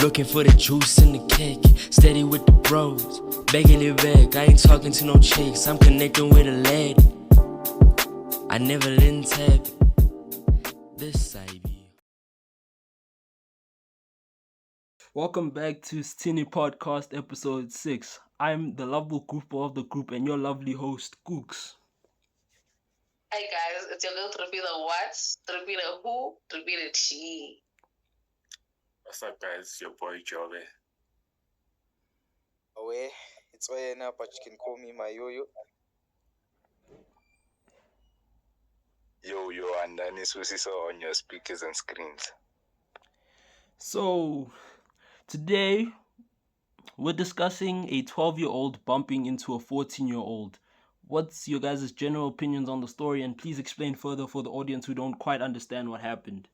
Looking for the juice and the cake. Steady with the bros. Begging it back. I ain't talking to no chicks. I'm connecting with a lady. I never didn't tap this side. Welcome back to Stini Podcast episode 6. I'm the lovable grouper of the group and your lovely host, Gooks. Hi guys, it's your girl Trapila Watts, Trapila Who, Trapila Chi. What's up, guys? It's your boy Jobe. Away, it's Oyena, but you can call me my yo-yo. Yo, and then it's also on your speakers and screens. So, today we're discussing a 12-year-old bumping into a 14-year-old. What's your guys' general opinions on the story? And please explain further for the audience who don't quite understand what happened.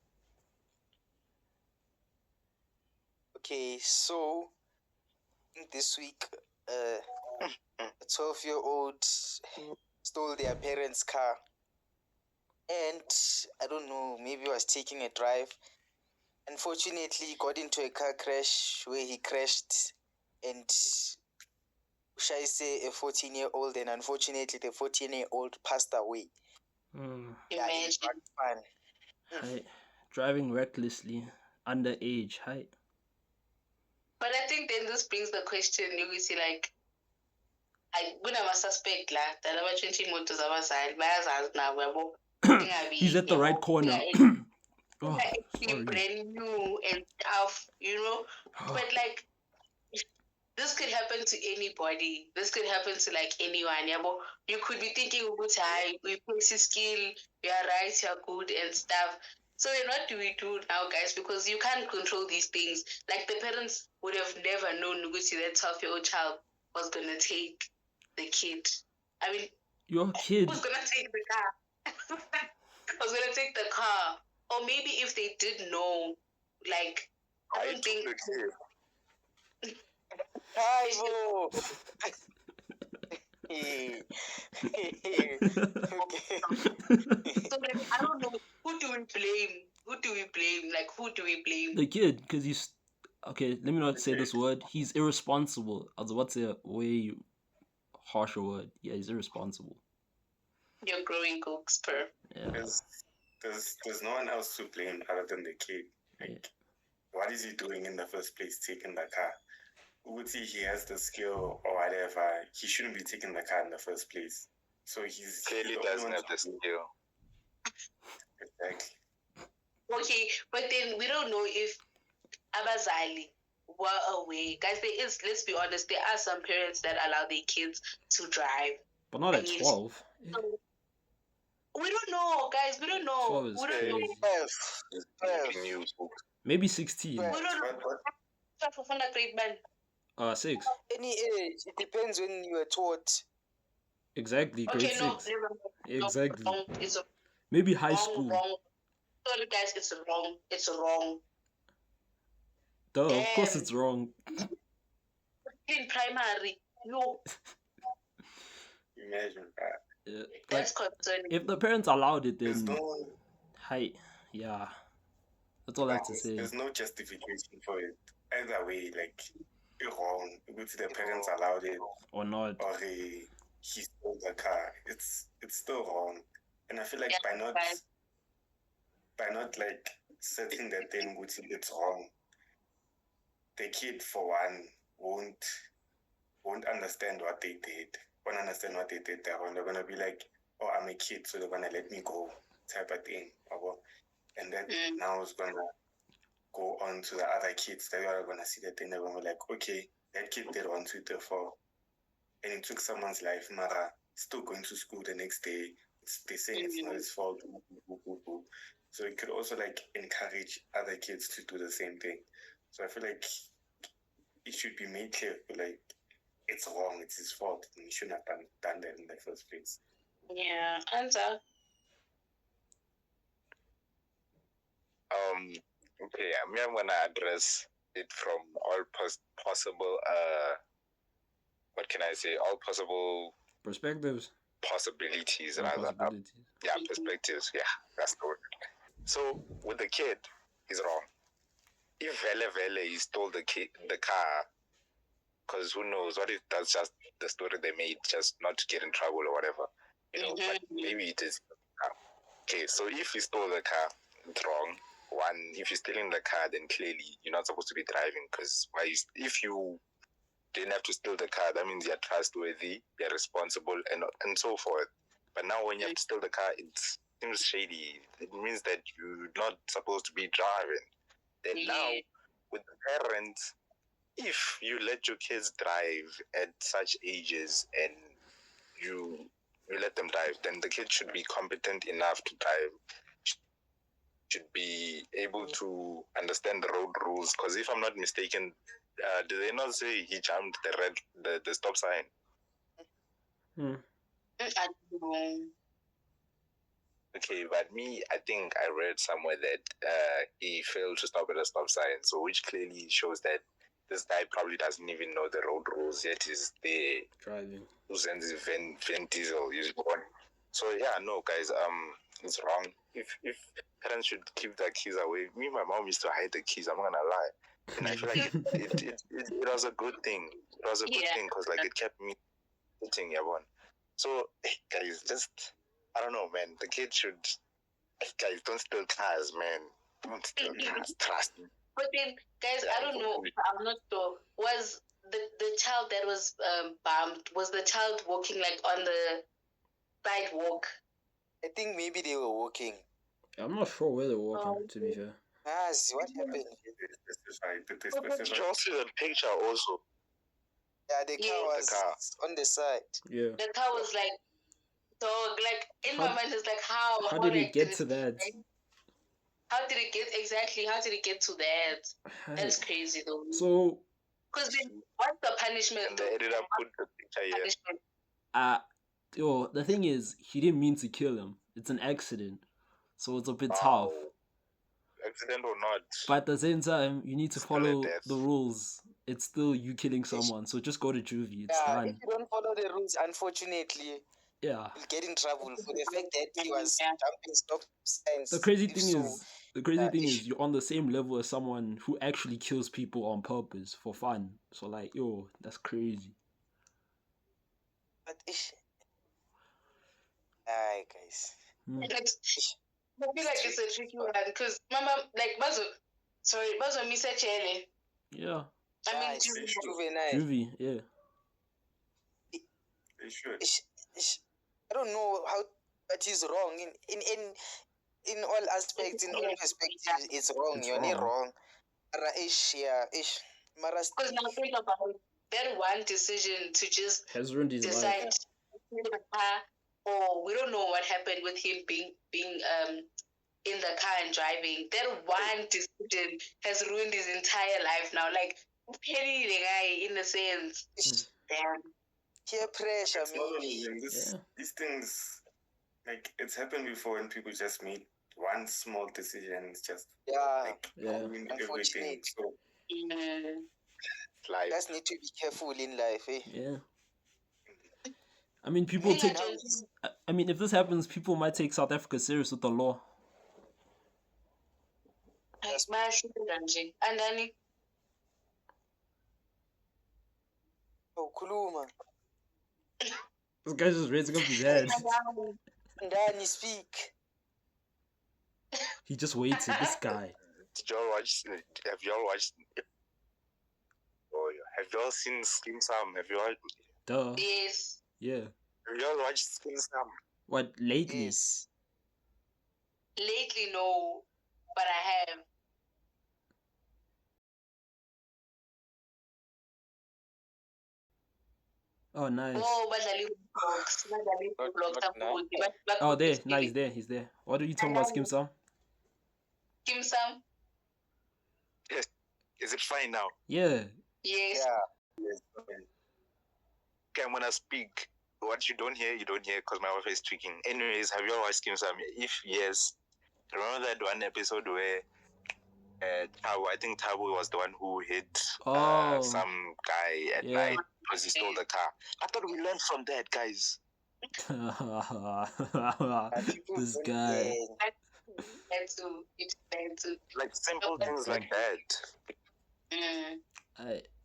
Okay, so this week, a 12-year-old stole their parents' car. And I don't know, maybe was taking a drive. Unfortunately, he got into a car crash where he crashed and shall I say a 14-year-old, and unfortunately the 14-year-old passed away. Yeah, it's not fun. Hi. Driving recklessly, underage, hi. But I think then this brings the question, you see, like, I would have a suspect that about 20 motors of our side, He's at the right corner. Oh, sorry. brand new and tough, you know? But like, this could happen to anybody. This could happen to like anyone. Yeah, but you could be thinking, we place skill, you're right, you're good and stuff. So then what do we do now, guys? Because you can't control these things. Like the parents would have never known Nugusi, that 12-year-old child was gonna take the kid. I mean, your kid who's gonna take the car? Was gonna take the car. Or maybe if they did know, like, I don't think. Hi, bro. So like, I don't know, who do we blame? Like, who do we blame? The kid, because he's okay. Let me not say this word. He's irresponsible. Also, what's a way harsher word? Yeah, he's irresponsible. You're growing Gooks per. Yeah. There's no one else to blame other than the kid. Like, what is he doing in the first place, taking the car? Would see he has the skill or whatever, he shouldn't be taking the car in the first place. So he's clearly doesn't have the skill. Exactly. Okay, but then we don't know if Abazali were away. Guys, let's be honest, there are some parents that allow their kids to drive. But not at 12. We don't know, guys. We don't know. 12 is crazy. 12. Maybe 16. We don't know. 6. Any age. It depends when you are taught. Exactly, grade 6. No, exactly. Wrong. It's maybe high school. Wrong. Sorry, guys, it's wrong. It's wrong. Duh, of course it's wrong. In primary, no. Imagine that. Yeah, that's concerning. If the parents allowed it, then yeah, that's all I have to say. There's no justification for it. Either way, like, you're wrong. If the parents allowed it or not, or he stole the car, it's still wrong. And I feel like by not like setting that thing, which it's wrong, the kid for one won't understand what they did. Won't understand what they did there. They're gonna be like, oh, I'm a kid, so they're gonna let me go, type of thing. And that now is gonna go on to the other kids. They are gonna see that thing. They're gonna be like, okay, that kid did 1, 2, 3, 4, and it took someone's life. Mara still going to school the next day. They say it's not his fault. So it could also like encourage other kids to do the same thing. So I feel like it should be made clear, like, it's wrong, it's his fault, and he shouldn't have done that in the first place. Yeah, answer. Okay, I'm gonna address it from all possible what can I say? All possible perspectives. Possibilities, rather. Yeah, perspectives. Yeah, that's the word. So with the kid, he's wrong. if Vele he stole the car, because who knows, what if that's just the story they made just not to get in trouble or whatever, but maybe it is. Okay, so if he stole the car, it's wrong. One, if you're stealing the car, then clearly you're not supposed to be driving, because if you didn't have to steal the car, that means you're trustworthy, you're responsible, and so forth. But now when you have to steal the car, it seems shady. It means that you're not supposed to be driving. Then now, with the parents, if you let your kids drive at such ages and you let them drive, then the kid should be competent enough to drive, should be able to understand the road rules. Because if I'm not mistaken, did they not say he jumped the stop sign? I don't know. Okay, but I think I read somewhere that he failed to stop at a stop sign, so which clearly shows that this guy probably doesn't even know the road rules, yet he's there driving. Using Vin Diesel. So yeah, no guys, it's wrong. If parents should keep their keys away. Me and my mom used to hide the keys, I'm not gonna lie. And I feel like it was a good thing. It was a good thing because like it kept me sitting, everyone. So guys, just I don't know, man. The kids should guys don't steal cars, man. Don't steal cars. Trust me. But then, guys, I don't know. I'm not sure. Was the child that was bumped? Was the child walking like on the sidewalk? I think maybe they were walking. I'm not sure where they're walking, to be fair. What happened? Did you all see the picture also? Yeah, the car was on the side. Yeah. The car was like, so like in my mind it's like how did it get to that? How did it get to that? That's crazy though. So because what's the punishment? And they ended up put the picture here. The thing is, he didn't mean to kill him. It's an accident, so it's a bit tough. Accident or not. But at the same time, you need to follow the rules. It's still you killing someone, so just go to juvie. It's done. If you don't follow the rules, unfortunately, you'll get in trouble for the fact that he was jumping stop signs. The crazy thing is, you're on the same level as someone who actually kills people on purpose for fun. So like, that's crazy. But hi guys. I feel like it's a tricky one because Mama, like Bazo Misa Chele. Yeah. I mean, juvie, yeah. They should. I don't know how that is wrong in all aspects, in all perspectives. It's wrong. You're not wrong. Because now think about it, that one decision to just has ruined his decide life. Or we don't know what happened with him being in the car and driving. That one decision has ruined his entire life now. Like Penny the guy in a sense. Damn. Peer pressure, These things, like it's happened before when people just made one small decision, it's just ruin everything. So life. Just need to be careful in life, eh? Yeah. I mean, if this happens, people might take South Africa serious with the law. And then Kuluma. This guy's just raising up his head. Dani, speak. He just waited. This guy. Have y'all watched? Have y'all seen Skim Sam? Have y'all? Duh. Yes. Yeah. Have y'all watched Skim Sam? What, lately? Yes. Lately, no, but I have. Oh, nice. Oh, there. Nice, he's there. What are you talking about, Skim Sam? Skim Sam? Yes. Is it fine now? Yeah. Yes. Yeah. Okay, I'm gonna speak. What you don't hear, because my wife is tweaking. Anyways, have you all watched Skim Sam? If yes, remember that one episode where I think Tabo was the one who hit some guy at night because he stole the car. I thought we learned from that, guys. This guy. Bad too. It's bad too. Like simple But, things like that.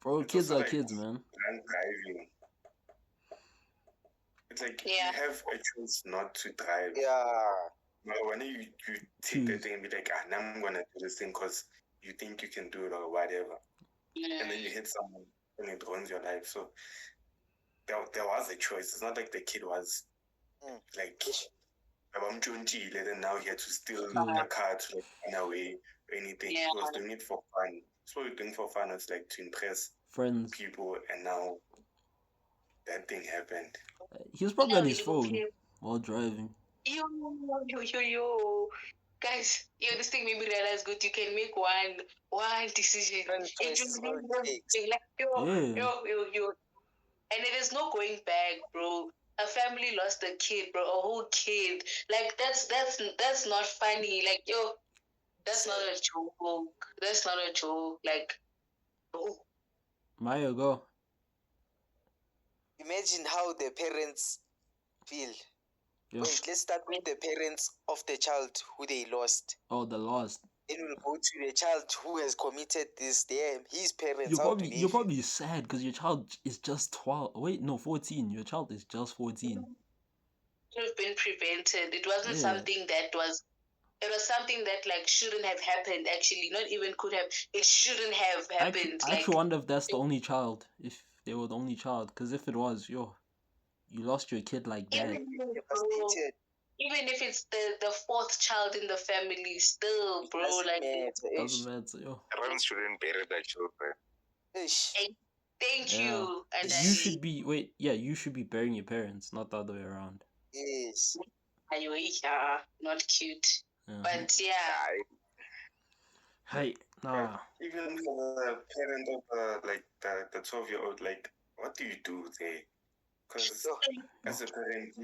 Bro, It's kids also are like kids, man. drunk driving. It's like Yeah. you have a choice not to drive. Yeah. But when you take the thing and be like, now I'm gonna do this thing because you think you can do it or whatever, and then you hit someone and it ruins your life. So there was a choice. It's not like the kid was like then now he had to steal the car to like run away or anything. Yeah. He was doing it for fun. So what you're doing for fun is like to impress Friends. people, and now that thing happened. He was probably on No, his phone while driving. Yo. Guys, this thing made me realize good. You can make one decision. One choice is all it takes. Like, Yeah. yo. And it is no going back, bro. A family lost a kid, bro. A whole kid. Like that's not funny. Like, yo, that's not a joke. That's not a joke. Like, oh. Maya, go. Imagine how the parents feel. Yeah. Wait, let's start with the parents of the child who they lost. Oh, the lost. Then we'll go to the child who has committed this. His parents. You're probably sad because your child is just 12. Wait, no, 14. Your child is just 14. Should have been prevented. It wasn't something that was. It was something that like shouldn't have happened. Actually, not even could have. It shouldn't have happened. I actually wonder if that's the only child. If they were the only child, because if it was, you lost your kid like that. Even if it's the fourth child in the family, still, bro, Doesn't matter, yo. Parents shouldn't bury their children. Thank you. And you should be you should be burying your parents, not the other way around. Yes. Yeah, not cute. But yeah. Hey, nah. Even for the parent of the 12-year-old, like, what do you do there? Because as a parent,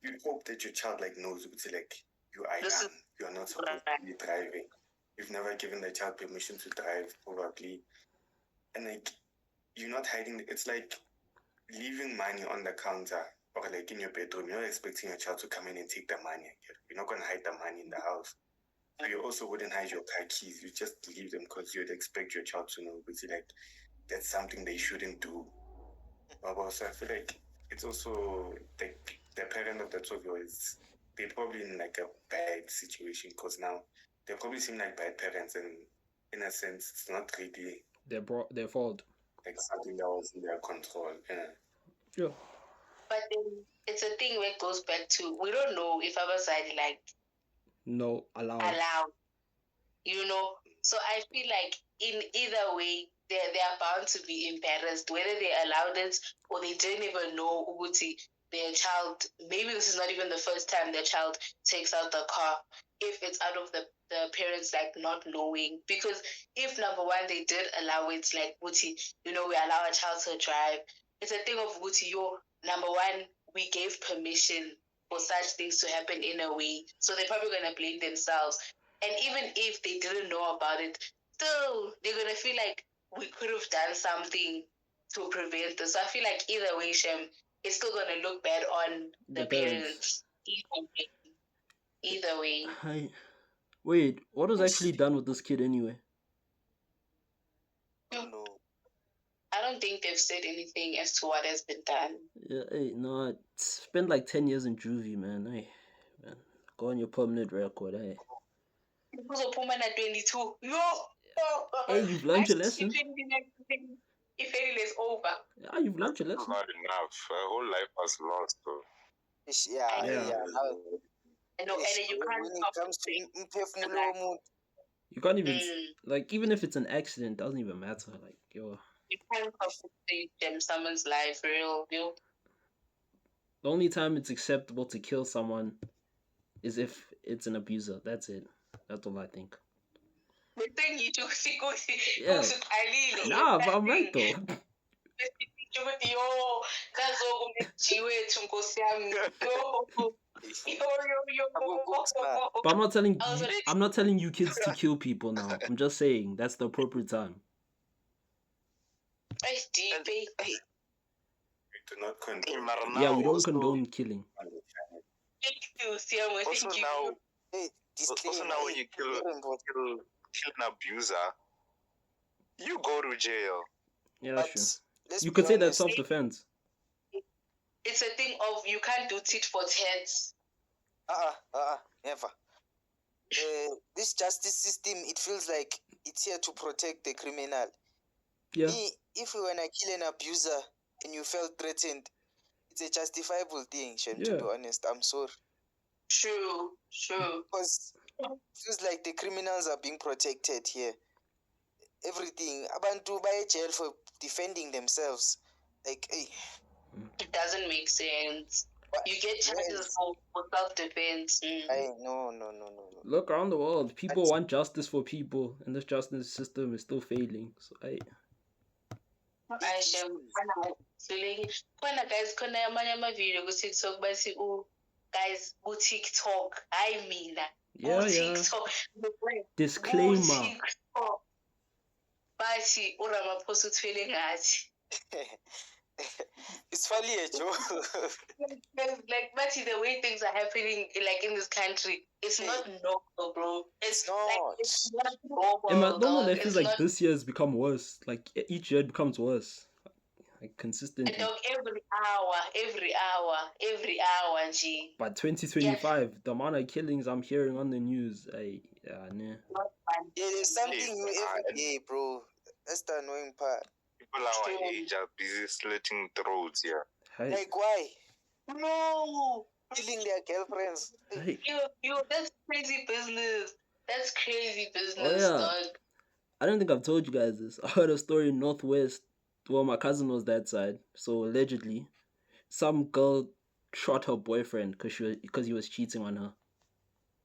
you hope that your child like knows like you are young, you are not supposed to be driving. You've never given the child permission to drive, probably, and like you're not hiding. It's like leaving money on the counter or like in your bedroom. You're not expecting your child to come in and take the money. You're not gonna hide the money in the house. So you also wouldn't hide your car keys. You just leave them because you'd expect your child to know. But like that's something they shouldn't do. So I feel like it's also the parent of the 12-year-old is they're probably in like a bad situation because now they probably seem like bad parents, and in a sense it's not really their fault. Like something that was in their control. Yeah. But then it's a thing where it goes back to we don't know if our side like allowed. So I feel like in either way they are bound to be embarrassed, whether they allowed it or they didn't even know Uguti, their child. Maybe this is not even the first time their child takes out the car, if it's out of the parents like not knowing. Because if number one they did allow it, like Uguti, we allow a child to drive, it's a thing of Uguti, number one, we gave permission for such things to happen in a way, so they're probably gonna blame themselves. And even if they didn't know about it, still they're gonna feel like we could have done something to prevent this. So I feel like either way, Shem, it's still gonna look bad on the parents. Either way. Hi. Wait, what was actually done with this kid anyway? No. I don't think they've said anything as to what has been done. Yeah, hey, spend like 10 years in juvie, man. Hey, man, go on your permanent record, hey. Because of woman at 22. Hey, you've learned your lesson. If it is over. Yeah, you've learned your lesson. Not enough. A whole life was lost, though. Yeah. And you can't when it comes to you can't even like, even if it's an accident, doesn't even matter. Like, yo, you can't compensate someone's life, real. The only time it's acceptable to kill someone is if it's an abuser. That's it. That's all I think. Yeah. Nah, but I'm right though. But I'm not telling you kids to kill people now. I'm just saying that's the appropriate time. We do not condone. Yeah, we don't condone killing. Also now, Also now when you kill an abuser, you go to jail. Yeah, But sure. let's You be could say that's honest, self-defense. It's a thing of you can't do tit for tat. never. This justice system, it feels like it's here to protect the criminal. Yeah. Me, if you wanna kill an abuser and you felt threatened, it's a justifiable thing, Shem, to be honest. I'm sorry. True. Because it feels like the criminals are being protected here. Everything. Abantu by jail for defending themselves. Like, hey. It doesn't make sense. You get charges for self-defense. No. Look around the world. People want justice for people, and this justice system is still failing. So Guys, khona amanye amavidiyo ku-TikTok bathi guys ku-TikTok hayi mina ku-TikTok disclaimer. bathi uRamaphosa uthwele ngathi. It's funny, Joe. Like, but the way things are happening, like in this country, it's not normal, bro. It's not. Like, it's not normal. And I don't know. It feels like this year has become worse. Like each year it becomes worse, like consistently. Dog, every hour, G. By 2025, the amount of killings I'm hearing on the news, nah. There's something new every day, bro. That's the annoying part. People our age are busy slitting throats here. Like, why? No! Killing their girlfriends. Yo, that's crazy business. That's crazy business, dog. I don't think I've told you guys this. I heard a story in Northwest. Well, my cousin was that side. So allegedly, some girl shot her boyfriend because he was cheating on her.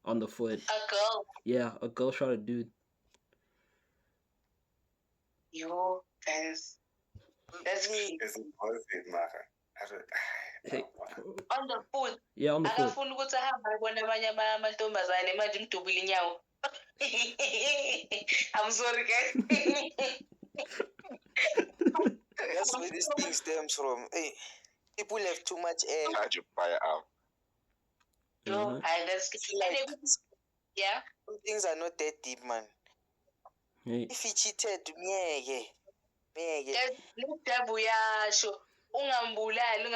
On the foot. A girl? Yeah, a girl shot a dude. Yo, guys. That's me. Hey. On the foot. Yeah, on the foot. Akafuna ukuthi ahambe abone abanye amantombazane manje ngidubula inyawo. I'm sorry, guys. That's where this thing stems from. Hey, people have too much air. Charge your fire out. No, that's like, yeah. Some things are not that deep, man. Hey. If he cheated, me. Ungambulali,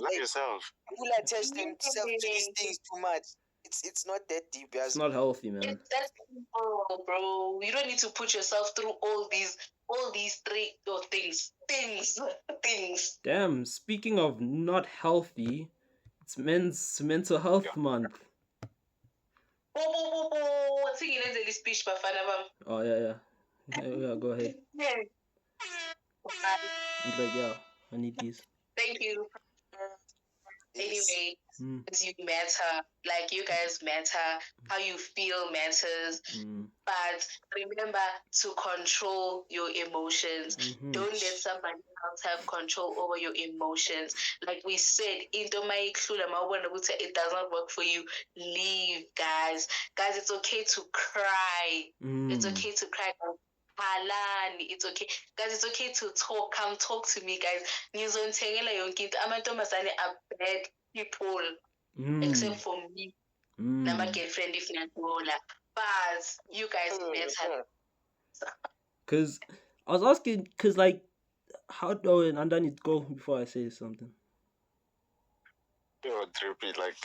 love yourself. People attach themselves to these things too much. It's not that deep. It's not healthy, man. That's simple, bro. You don't need to put yourself through all these three things. Damn, speaking of not healthy, it's Men's Mental Health Month. Speech, oh yeah, go ahead. I'm like, yeah, I need these. Thank you. Anyway, you matter. Like, you guys matter. How you feel matters. But remember to control your emotions. Don't let somebody else have control over your emotions. Like we said, it does not work for you. Leave, guys. Guys, it's okay to cry. It's okay to cry. It's okay, guys. It's okay to talk. Come talk to me, guys. Ngizontengela yonke into. Amantombazane are bad people, except for me. My girlfriend, if not but you guys matter. Cause I was asking, like, how do and I need to go before I say something. To repeat, like,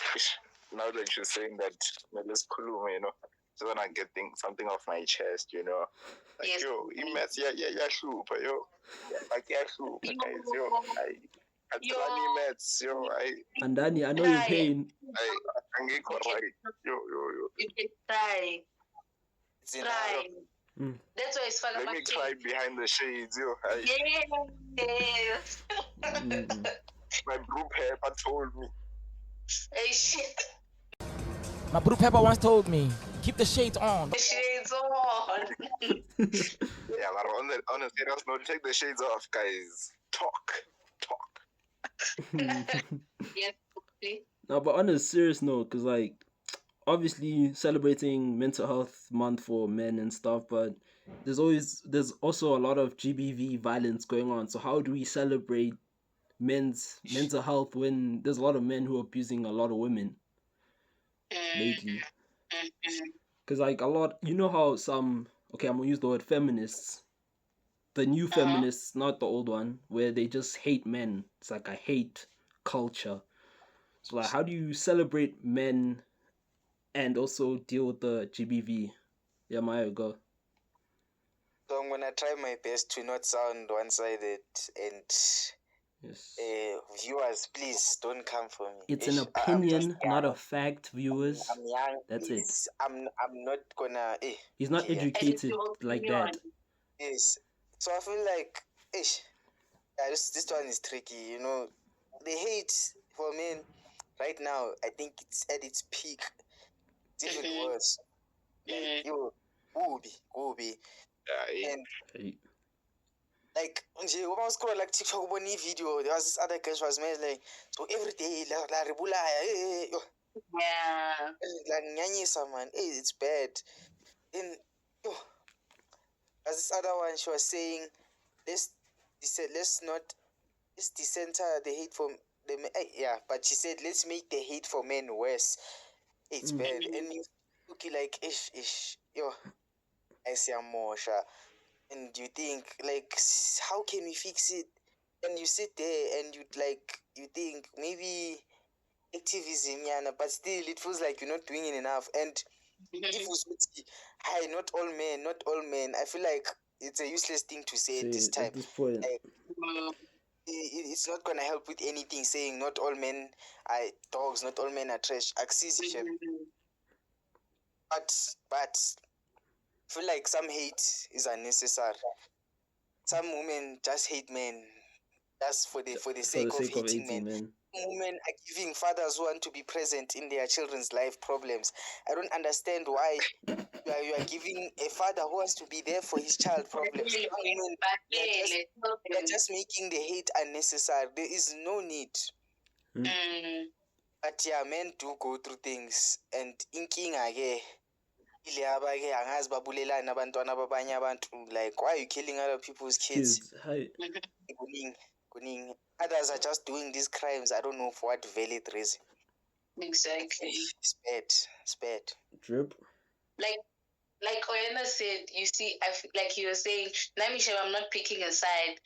now that you're saying that, let's cool, you know. So when I get something off my chest, you know, like, yes. Yo, immense, yeah, super, yo, like, super, guys, yo, and Danny, I know your pain. I get right, yo. You can try. Try. That's why it's fun. Let me try behind the shades, yo. Yes. My group helper told me. Hey, shit. My group helper once told me, keep the shades on. The shades on. Yeah, but on a serious note, take the shades off, guys. Talk. Yes. No, but on a serious note, because, like, obviously celebrating Mental Health Month for men and stuff, but there's also a lot of GBV violence going on. So how do we celebrate men's mental health when there's a lot of men who are abusing a lot of women? lately. Mm-hmm. Because like a lot, you know how some, okay, I'm gonna use the word feminists, the new Uh-huh. feminists, not the old one, where they just hate men. It's like a hate culture. So like, how do you celebrate men and also deal with the GBV? Yeah, Maya, go. So I'm gonna try my best to not sound one-sided, and Yes. viewers, please don't come for me. It's an I'm just opinion, not a young. fact, viewers. I'm young. That's it. Please, I'm not gonna. He's not Okay, yeah. And it's educated your like opinion. that. Yes. So I feel like, yeah, this one is tricky. You know, the hate for men right now, I think it's at its peak. It's even Mm-hmm. worse. Like, yo, Gooby. Yeah, And Hey, like, nje uma scroll like TikTok ubona video, there was this other girl, she was made like, so every day la ribulaya, yo, Yeah. like nyanyisa man, it's bad. Then yo, as this other one, she was saying, let's let's not, let's decenter the hate for the men. Yeah, but she said let's make the hate for men worse. It's bad. And you look like ish yo, I see a more sha. And you think like, how can we fix it? And you sit there and you think maybe activism, yeah, but still it feels like you're not doing it enough. And if we say, hi, not all men, I feel like it's a useless thing to say at this say time. at this point, Like, it's not gonna help with anything saying not all men are dogs, not all men are trash. But I feel like some hate is unnecessary. Some women just hate men just for the for the sake of sake of hating men. 18 men. Women are giving fathers who want to be present in their children's life problems. I don't understand why you are giving a father who wants to be there for his child problems. Some women, they're just making the hate unnecessary. There is no need. But yeah, men do go through things, and inkinga ke ilaba ke angazi babulelani abantwana babanye abantu. Like, why are you killing other people's kids? Kids, hi. Kuning. Others are just doing these crimes. I don't know for what valid reason. Exactly. It's bad. It's bad. Drip. Like Oyana said, you see, like you were saying, Namisha, I'm not picking a side,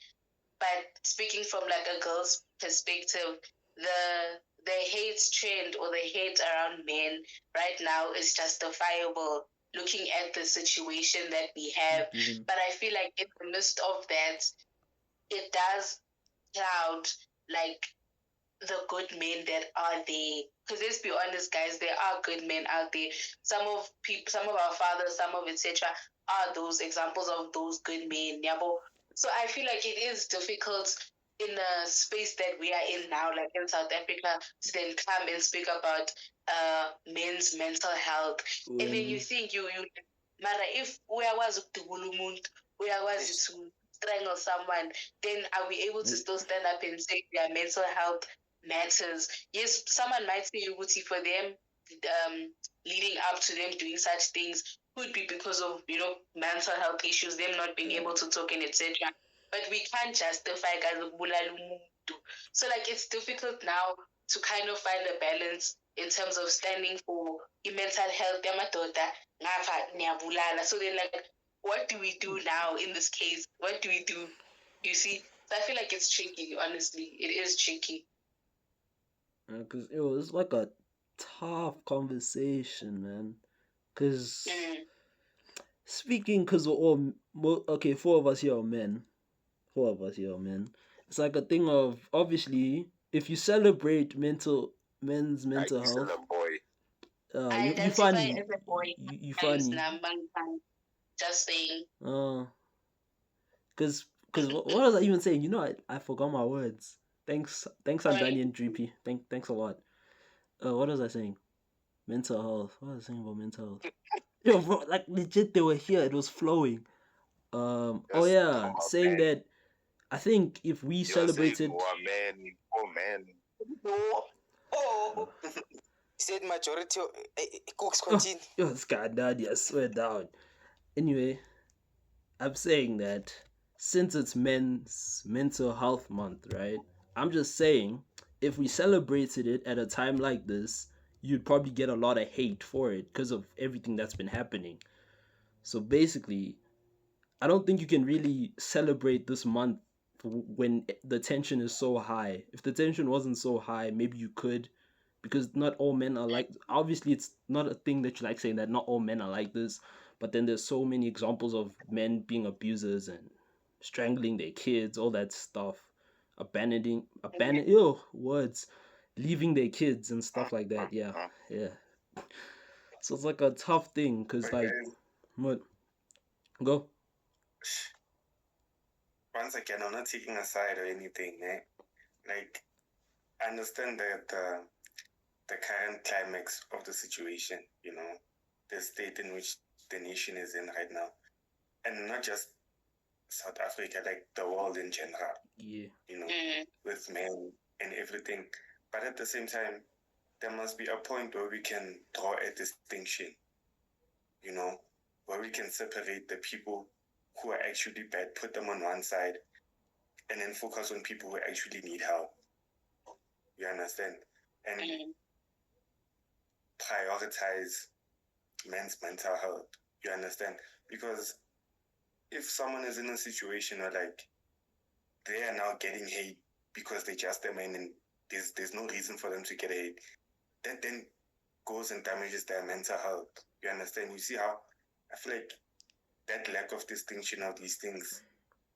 but speaking from like a girl's perspective, the hate trend or the hate around men right now is justifiable looking at the situation that we have. But I feel like in the midst of that, it does cloud like the good men that are there. Because let's be honest, guys, there are good men out there. Some of our fathers, some of etc. are those examples of those good men. Yeah, so I feel like it is difficult in a space that we are in now, like in South Africa, to then come and speak about men's mental health. And then you think Mara, if uyakwazi ukudubula umuntu, uyakwazi to strangle someone, then are we able to still stand up and say their mental health matters? Yes, someone might say Uguti for them, leading up to them doing such things could be because of mental health issues, them not being able to talk and etc. But we can't justify ukubulala umuntu. So like it's difficult now to kind of find a balance in terms of standing for mental health yamadoda ngapha niyabulala. So then like what do we do now in this case? What do we do? You see? So I feel like it's tricky, honestly. It is tricky. Because it was like a tough conversation, man. Because speaking, because we're all, okay, four of us here are men. It's like a thing of, obviously, if you celebrate men's mental health, I you identify funny. as a boy. You funny. Just saying. Because what was I even saying? You know, I forgot my words. Thanks, Andani and Drippy. Thanks a lot. What was I saying? Mental health. What was I saying about mental health? Yo, bro, like legit, they were here. It was flowing. Oh yeah, saying that I think if we celebrated, men. Oh. Said majority. Cooks continue. Yo, this guy daddy, I swear down. Anyway, I'm saying that since it's Men's Mental Health Month, right? I'm just saying if we celebrated it at a time like this, you'd probably get a lot of hate for it because of everything that's been happening. So basically, I don't think you can really celebrate this month when the tension is so high. If the tension wasn't so high, maybe you could, because not all men are like. Obviously, it's not a thing that you like saying that not all men are like this, but then there's so many examples of men being abusers and strangling their kids, all that stuff, words, leaving their kids and stuff like that. Yeah, yeah. So it's like a tough thing, cause But like, guys, what? Go. once again, I'm not taking a side or anything, eh? Like, I understand that the current climax of the situation, you know, the state in which the nation is in right now, and not just South Africa, like the world in general, Yeah. you know, with men and everything. But at the same time, there must be a point where we can draw a distinction, you know, where we can separate the people who are actually bad, put them on one side, and then focus on people who actually need help. You understand? And prioritize men's mental health. You understand? Because if someone is in a situation where like they are now getting hate because they're just a man and there's no reason for them to get hate, that then goes and damages their mental health. You understand? You see how I feel like that lack of distinction of these things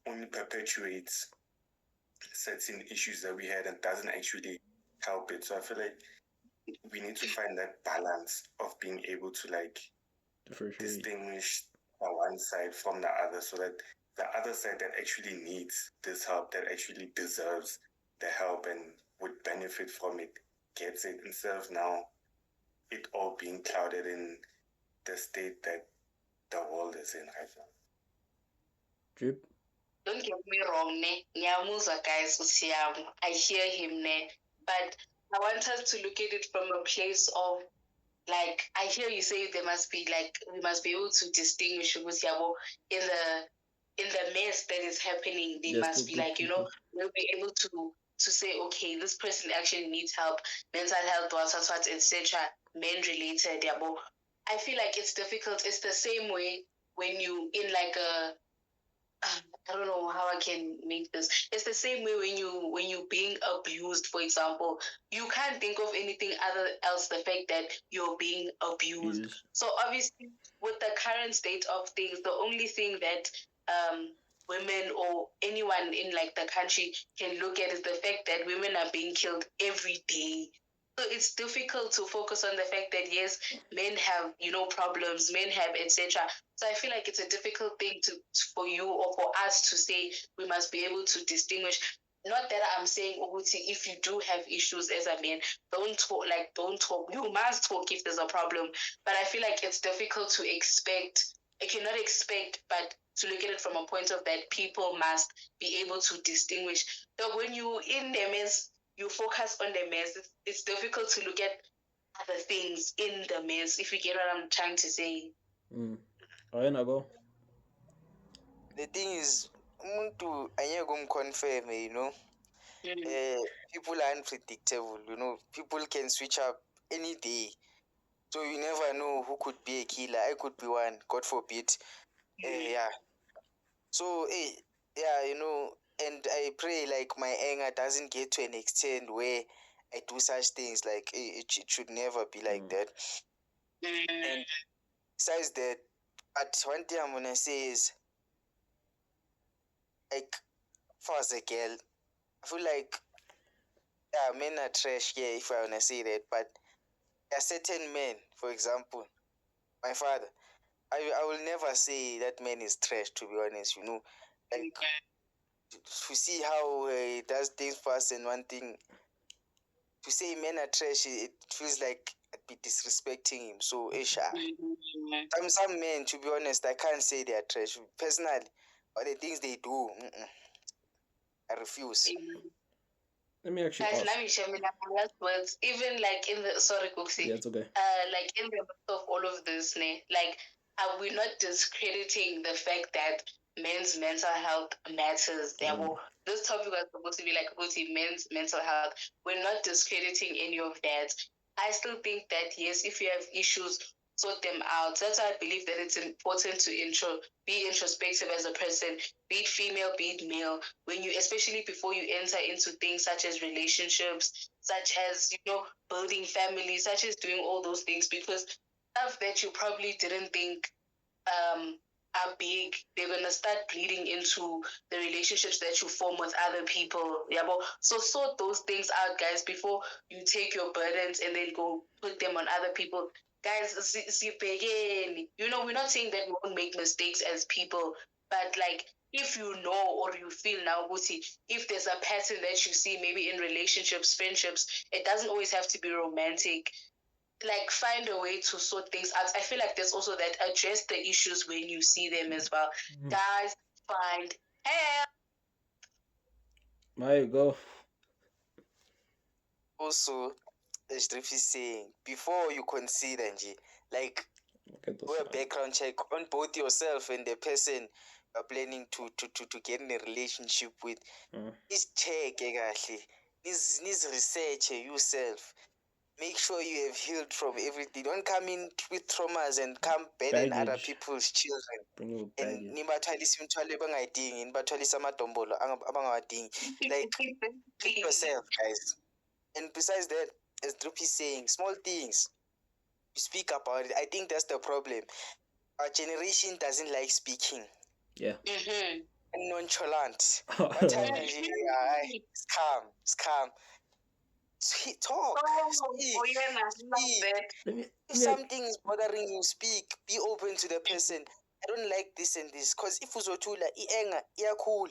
only perpetuates certain issues that we had and doesn't actually help it. So I feel like we need to find that balance of being able to like distinguish one side from the other, so that the other side that actually needs this help, that actually deserves the help and would benefit from it, gets it, instead of now it all being clouded in the state that the world is in right now. Drip. Don't get me wrong, ne? Nyamuza guys, Usiamu. I hear him, ne? But I want us to look at it from a place of, like, I hear you say there must be, like, we must be able to distinguish Usiamu in the mess that is happening. They must be like, we'll be able to say, okay, this person actually needs help, mental health, what, etc., men related. Yeah, but I feel like it's difficult. It's the same way when you in like a I don't know how I can make this. It's the same way when you being abused, for example. You can't think of anything other else the fact that you're being abused. So obviously, with the current state of things, the only thing that women or anyone in like the country can look at is the fact that women are being killed every day. So it's difficult to focus on the fact that yes, men have problems, men have etc. So I feel like it's a difficult thing for you or for us to say we must be able to distinguish. Not that I'm saying, Uguti, if you do have issues as a man, don't talk. Don't talk. You must talk if there's a problem. But I feel like it's difficult to expect. I cannot expect, but to look at it from a point of that people must be able to distinguish. So when you in the mess, you focus on the mess. It's difficult to look at other things in the mess. If you get what I'm trying to say. Go. The thing is, umuntu confirm, people are unpredictable, people can switch up any day. So you never know who could be a killer. I could be one, God forbid. Yeah. So, and I pray like my anger doesn't get to an extent where I do such things. Like it should never be like that. And besides that, but one thing I'm gonna say is, like, for as a girl, I feel like men are trash. Yeah, if I wanna say that, but there are certain men, for example, my father. I will never say that man is trash. To be honest, like to see how he does things fast, and one thing to say men are trash, it feels like I'd be disrespecting him. So, some men, to be honest, I can't say they are trash personally, but the things they do, I refuse. Let me actually ask. Let me share my last words. Even like in the sorry, Cooksy. Yeah, it's okay. Like in the midst of all of this, like are we not discrediting the fact that men's mental health matters? This topic was supposed to be like about men's mental health. We're not discrediting any of that. I still think that yes, if you have issues, sort them out. That's why I believe that it's important to be introspective as a person, be it female, be it male. When you, especially before you enter into things such as relationships, such as building families, such as doing all those things, because stuff that you probably didn't think are big, they're gonna start bleeding into the relationships that you form with other people. Yeah, but so sort those things out, guys, before you take your burdens and then go put them on other people. Guys, we're not saying that we won't make mistakes as people, but like if you know or you feel now, Guti, if there's a pattern that you see maybe in relationships, friendships, it doesn't always have to be romantic, like find a way to sort things out. I feel like there's also that address the issues when you see them as well. Guys, find help. There you go. Also, as Drift is saying, before you consider, like, do a background check on both yourself and the person you are planning to get in a relationship with. Please check, please research yourself. Make sure you have healed from everything. Don't come in with traumas and come burden other people's children. Bring you And baggage. nibathwalisa imithwalo abangayidingi, nibathwalisa amadombolo abangawadingi. Like, pick yourself, guys. And besides that, as Drup is saying, small things, you speak about it. I think that's the problem. Our generation doesn't like speaking. Yeah. And nonchalant. What time is it? It's calm. Talk. Speak. If something is bothering you, speak. Be open to the person. I don't like this and this. Because if uzotula cool,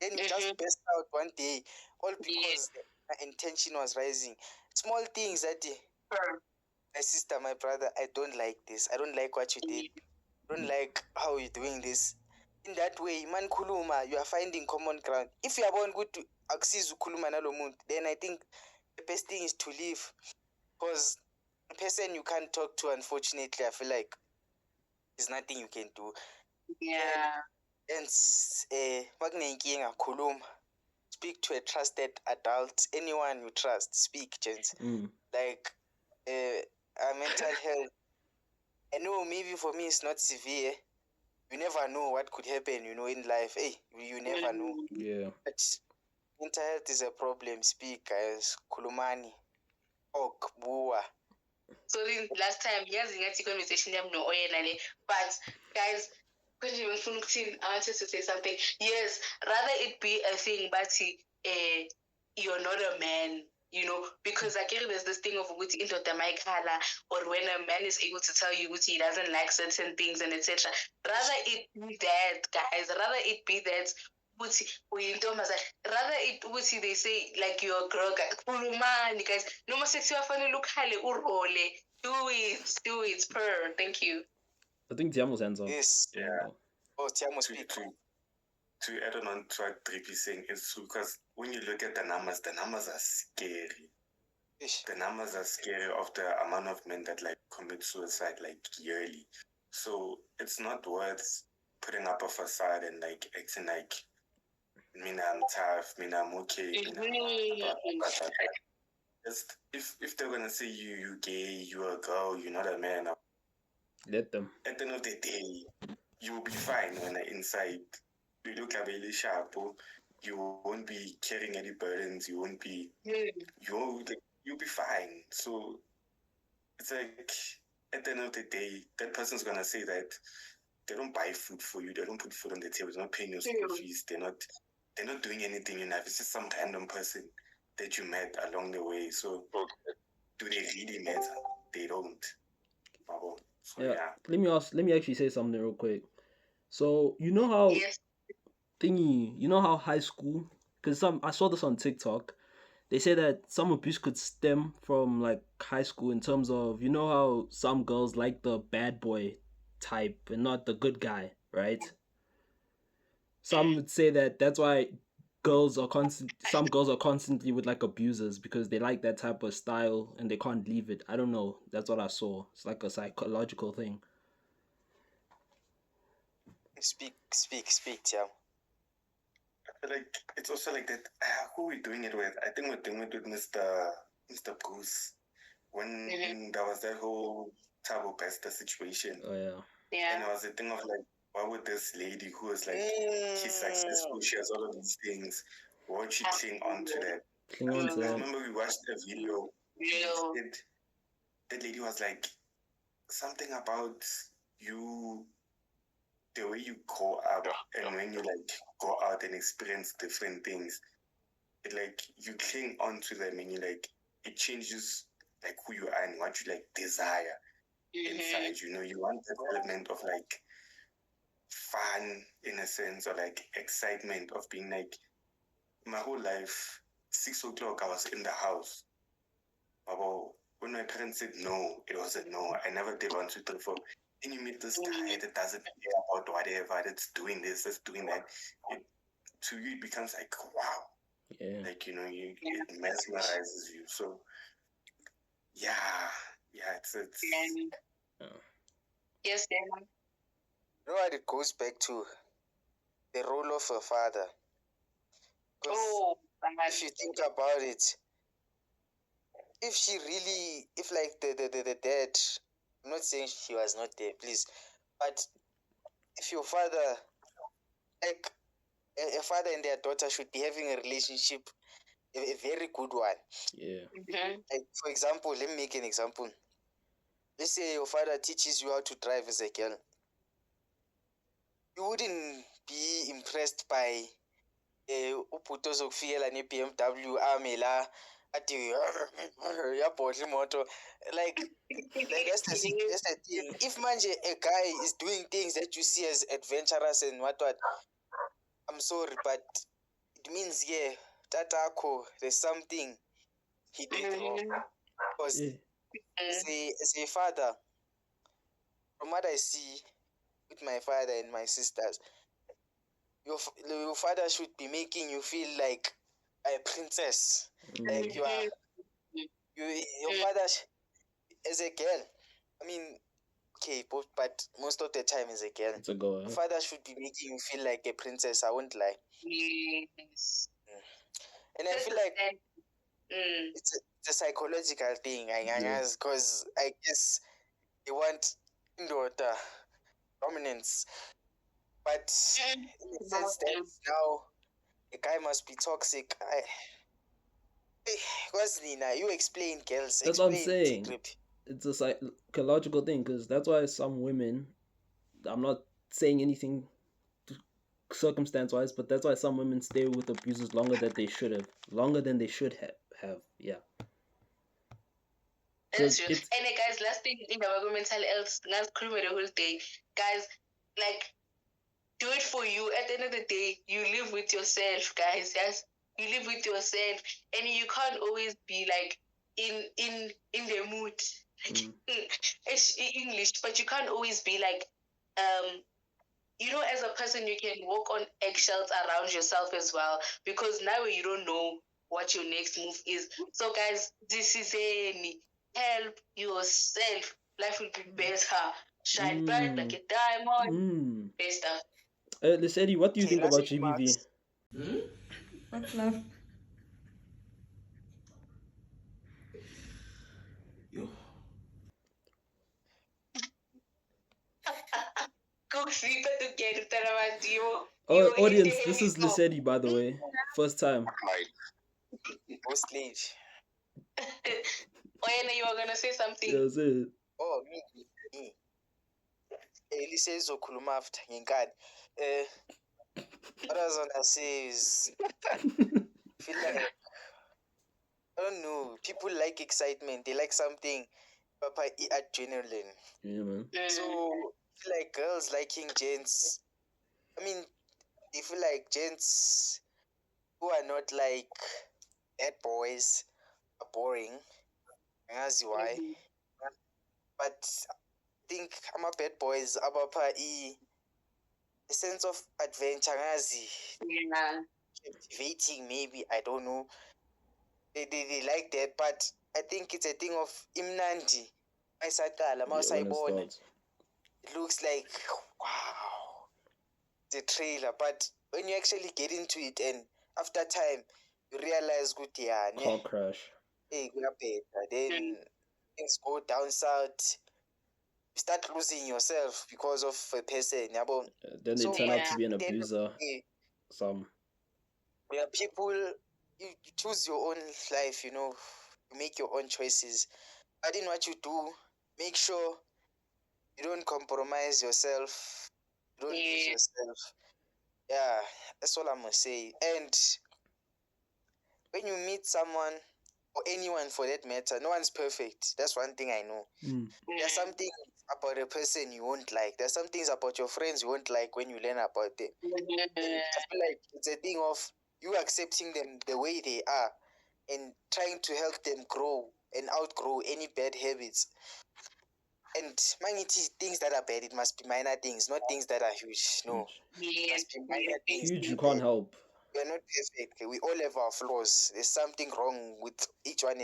then you just burst out one day, all because the intention was rising. Small things that my sister, my brother, I don't like this. I don't like what you did. I don't like how you're doing this. In that way, man kuluma, you are finding common ground. If you are good to access kuluma nalomuntu, then I think the best thing is to leave. Because a person you can't talk to, unfortunately, I feel like there's nothing you can do. Yeah. And kuluma. Speak to a trusted adult, anyone you trust. Speak, gents. Like mental health. I know maybe for me it's not severe. You never know what could happen, in life. Hey, you never know. Yeah. But mental health is a problem. Speak, guys. Kulumani. Ok, bua. So last time, yes, in the conversation, but guys, I wanted to say something. Yes, rather it be a thing, but you're not a man, because I get there's this thing of into the mic or when a man is able to tell you he doesn't like certain things and etc. Rather it be that, guys. Rather it be that. Rather it they say like you're a girl, guys. No more sexy do it per. Thank you. I think Tiamo's hands up. Yes. Yeah. Oh, Tiamo, speak. To add on to what Drippy is saying, it's true because when you look at the numbers are scary. The numbers are scary of the amount of men that like commit suicide like yearly. So it's not worth putting up a facade and like acting like mina I'm tough, mina I'm okay. Just if they're gonna say you gay, you're a girl, you're not a man, let them. at the end of the day, you will be fine when you're inside. You look really sharp. You won't be carrying any burdens. You won't be. You'll be fine. So it's like at the end of the day, that person's gonna say that they don't buy food for you. They don't put food on the table. They're not paying your school fees. They're not doing anything in life. It's just some random person that you met along the way. So do they really matter? They don't. So, yeah. Let me actually say something real quick. So you know how high school, because I saw this on TikTok. They say that some abuse could stem from like high school in terms of how some girls like the bad boy type and not the good guy, right? Some would say that that's why some girls are constantly with like abusers because they like that type of style and they can't leave it. I don't know. That's what I saw. It's like a psychological thing. Speak, Tiam. Like it's also like that. Who are we doing it with? I think we're doing it with Mr. Bruce. when there was that whole Tabo Pesta situation. Oh yeah. And it was a thing of like, why would this lady who is like, she's successful, she has all of these things, why would she cling on to that? Cling on to I that. remember we watched a video. That lady was like, something about you, the way you grow up and when you like go out and experience different things, it like you cling on to them and you like, it changes like who you are and what you like desire inside. You know, you want that element of like fun in a sense, or like excitement of being like, my whole life, 6 o'clock I was in the house. But when my parents said no, it was a no. I never did 1, 2, 3, 4. Then you meet this guy that doesn't care about whatever, that's doing this, that's doing that. To you it becomes like, wow. Yeah. Like, you know, it mesmerizes you. So yeah, it's Yes, Dana. You know what it goes back to? The role of a father. If you think about it, if like the dad, I'm not saying she was not there, please, but if your father, like a father and their daughter should be having a relationship, a very good one. Yeah. Like, for example, let me make an example. Let's say your father teaches you how to drive as a girl. You wouldn't be impressed by ubhuti ozokufikelela ne-BMW ame la athi yabhodla imoto, like that's the thing. If manje a guy is doing things that you see as adventurous and what, I'm sorry, but it means tatakho, there's something he did wrong. Because as a father, from what I see with my father and my sisters, your father should be making you feel like a princess. Like you are, your father as a girl. I mean, okay, but most of the time as a girl, It's a go. your father should be making you feel like a princess. I won't lie. Yes. And I feel like it's a psychological thing, because I guess they want dominance. But in the sense that now a guy must be toxic. Because Nina, you explain, girls. That's what I'm explain, saying. T-Grip. It's a psychological thing, because that's why some women, I'm not saying anything circumstance-wise, but that's why some women stay with abusers longer than they should have. Yeah. That's true. And guys, last thing in our mental health, not crew the whole day. Guys, like, do it for you. At the end of the day, you live with yourself, guys. Yes, you live with yourself, and you can't always be like in the mood, like it's English, but you can't always be like you know, as a person, you can walk on eggshells around yourself as well, because now you don't know what your next move is. So, guys, this is help yourself. Life will be better. Shine bright like a diamond. Best stuff. Lissetti, what do you think about last GBV? What's love? Yo. Cook sleeper to get it. Oh, audience, this is Lissetti, by the way. First time. Post late. Oh, you were gonna say something. Yeah, that's it. Oh, me. Elise zokhuluma after ngenkani. What I was gonna say is, feel like, I don't know, people like excitement. They like something, Papa, adrenaline. Yeah, man. So, I feel like girls liking gents. I mean, they feel like gents who are not like bad boys are boring. As why? But I think I'm a bad boys. Abapa a sense of adventure. Yeah. Captivating, maybe, I don't know. They like that, but I think it's a thing of imnandi. It looks like, wow, the trailer, but when you actually get into it and after time you realize good, Car crash. then things go down south, you start losing yourself because of a person. Yabo. Then they So, turn out yeah. to be an at the end of abuser. the day, Some. there are people, you choose your own life, you know, you make your own choices. But in what you do, make sure you don't compromise yourself, you don't lose Yeah. yourself. Yeah, that's all I'm gonna say. And when you meet someone, or anyone for that matter, no one's perfect. That's one thing I know. There's some things about a person you won't like. There's some things about your friends you won't like when you learn about them. And I feel like it's a thing of you accepting them the way they are and trying to help them grow and outgrow any bad habits. And manity things that are bad, it must be minor things, not things that are huge. No, Huge. it must be minor things. Huge, you that are can't bad. help. We are not perfect. We all have our flaws. There's something wrong with each and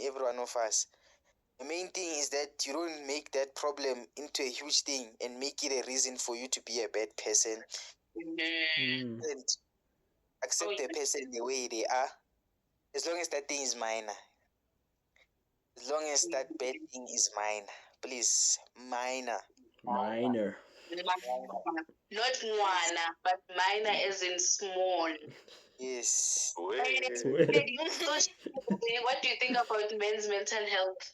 every one of us. The main thing is that you don't make that problem into a huge thing and make it a reason for you to be a bad person. And accept the person the way they are, as long as that thing is minor. As long as that bad thing is minor, please, minor. Minor. Not one, but minor as in small. Yes. Lady, what do you think about men's mental health?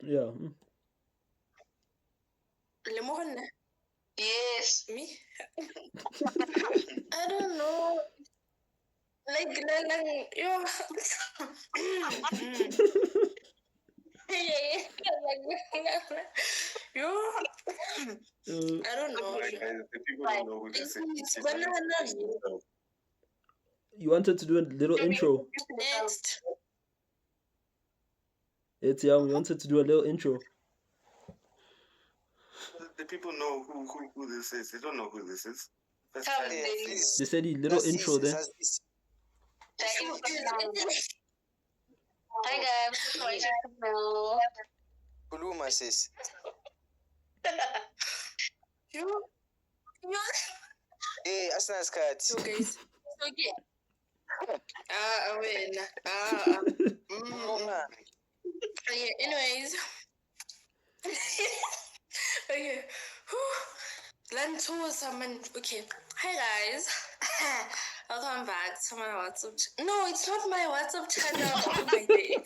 Yeah. Lemon. Yes. Me? I don't know. Like, yo. Yo. I don't know. The people don't know who this is. It's banana. You wanted to do a little intro. Next. It's young. We wanted to do a little intro. The people know who this is. They don't know who this is. First Tell time. them. Please. They said a little intro there. Hi guys, hello. Kuluma sis. You. Hey, Asna's cat. So guys. Okay. Wait. Okay, anyways. Okay. Let's do someone. Okay. Hi guys. Welcome back to my WhatsApp. No, it's not my WhatsApp channel. Oh my days.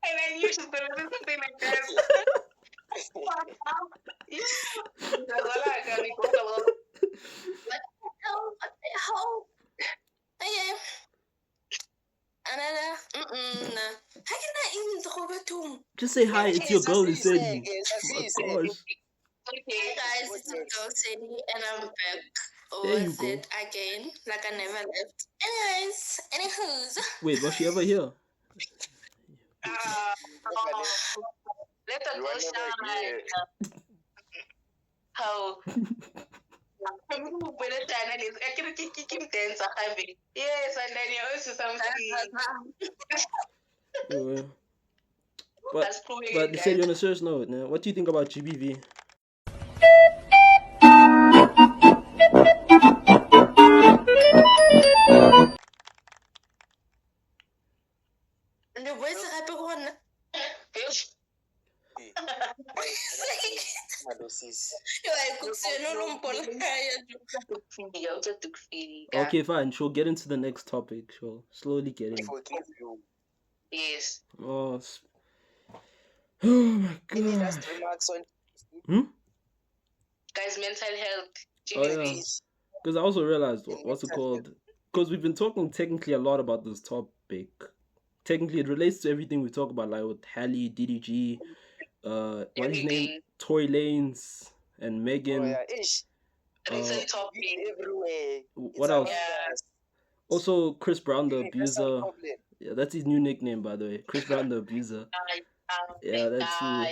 And I knew she was gonna do something like that. What the hell? Okay. Another. How can I even talk about him? Just say hi. It's your girl, Sadie. Oh gosh. Hey guys, it's your girl Sadie, and I'm back There you with go. it again, like I never left. Anyways, anywho's. Wait, was she ever here? Let her go shine. How? Yes, and then you also something. But they said you on a serious note. Now, what do you think about GBV? The voice I pick one. Okay, fine. She'll get into the next topic. She'll slowly get in. Yes. Oh, oh my Any god. last remarks on Guys, mental health. Oh yeah. Because I also realized what's it called? Because we've been talking technically a lot about this topic. Technically, it relates to everything we talk about, like with Halle, DDG, what's his name? Tory Lanez and Megan. Oh yeah, ish. It's a topic everywhere. What else? Yeah. Also, Chris Brown, the That's our abuser. problem. Yeah, that's his new nickname, by the way. Chris Brown, the abuser. Yeah, that's who.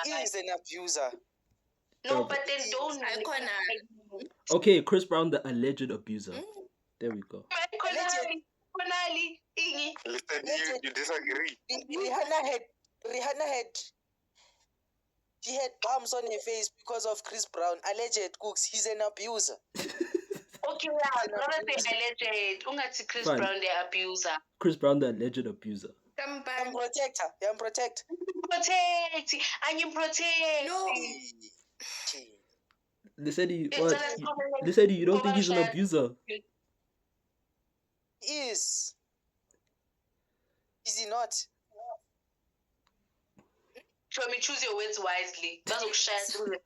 He is an abuser. No, but then don't. Okay, Chris Brown, the alleged abuser. There we go. Listen, you disagree. Rihanna had bumps on her face because of Chris Brown. Alleged cooks. He's an abuser. Okay, yeah, not say alleged. Ungathi Chris Fine. Brown, the abuser. Chris Brown, the alleged abuser. I'm Somebody. protector. I'm protect. Protect. I'm protect. No. They said he It's what? not as common as They said you don't think he's an Koban abuser. Is he not? Show me, choose your words wisely. That's what through the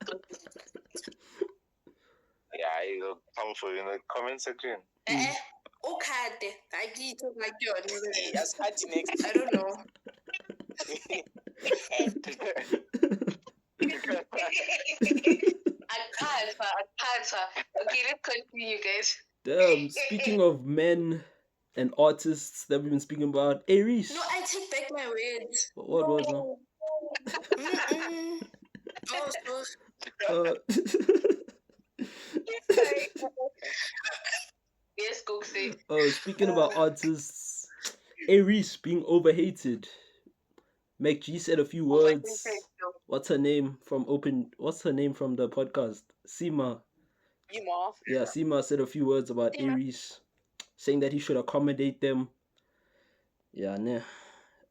Yeah, it'll come for you in the comment section. Okay, I get to like your Yes, next. I don't know. I can't. Okay, let's continue, guys. Damn. Speaking of men and artists that we've been speaking about, A-Reece. No, I take back my words. What was no? Oh, Yes, Gooksy. Oh, speaking about artists, A-Reece being overhated. Meg G said a few words. What's her name from the podcast? Sima. Yeah, Sima said a few words about A-Reece, saying that he should accommodate them. Yeah, nah.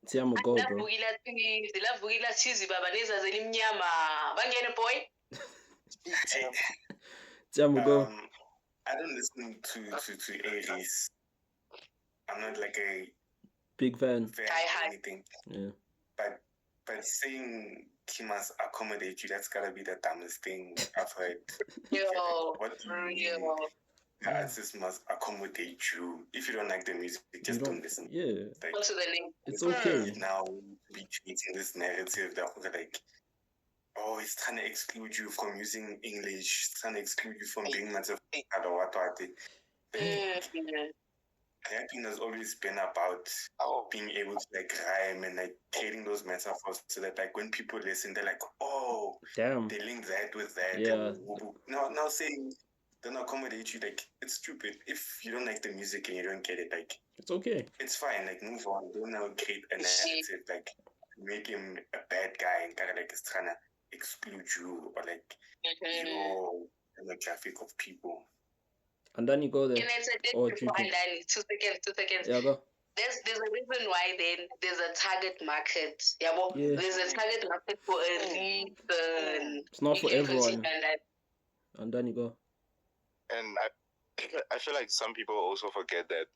Tiamo go, bro. Tiamo go. I don't listen to A-Reece. I'm not like a big fan or anything. Yeah. But saying he must accommodate you, that's gotta be the dumbest thing I've heard. What do you mean? The artist must accommodate you. If you don't like the music, just don't listen. Yeah. Like, it's okay. Now be creating this narrative that we're like, oh, it's trying to exclude you from using English, it's trying to exclude you from being massive or what. Rapping has always been about being able to like rhyme and like creating those metaphors so that like when people listen, they're like, oh, damn, they link that with that. Yeah. Now saying don't accommodate you, like it's stupid. If you don't like the music and you don't get it, like it's okay. It's fine. Like move on. Don't now create a narrative like make him a bad guy and kind of like is trying to exclude you or like your demographic of people. And then you go there. Can I say this before I land? 2 seconds. Yeah, go. There's a reason why then there's a target market. Yeah. There's a target market for a reason. It's not for everyone. And then you go. And I feel like some people also forget that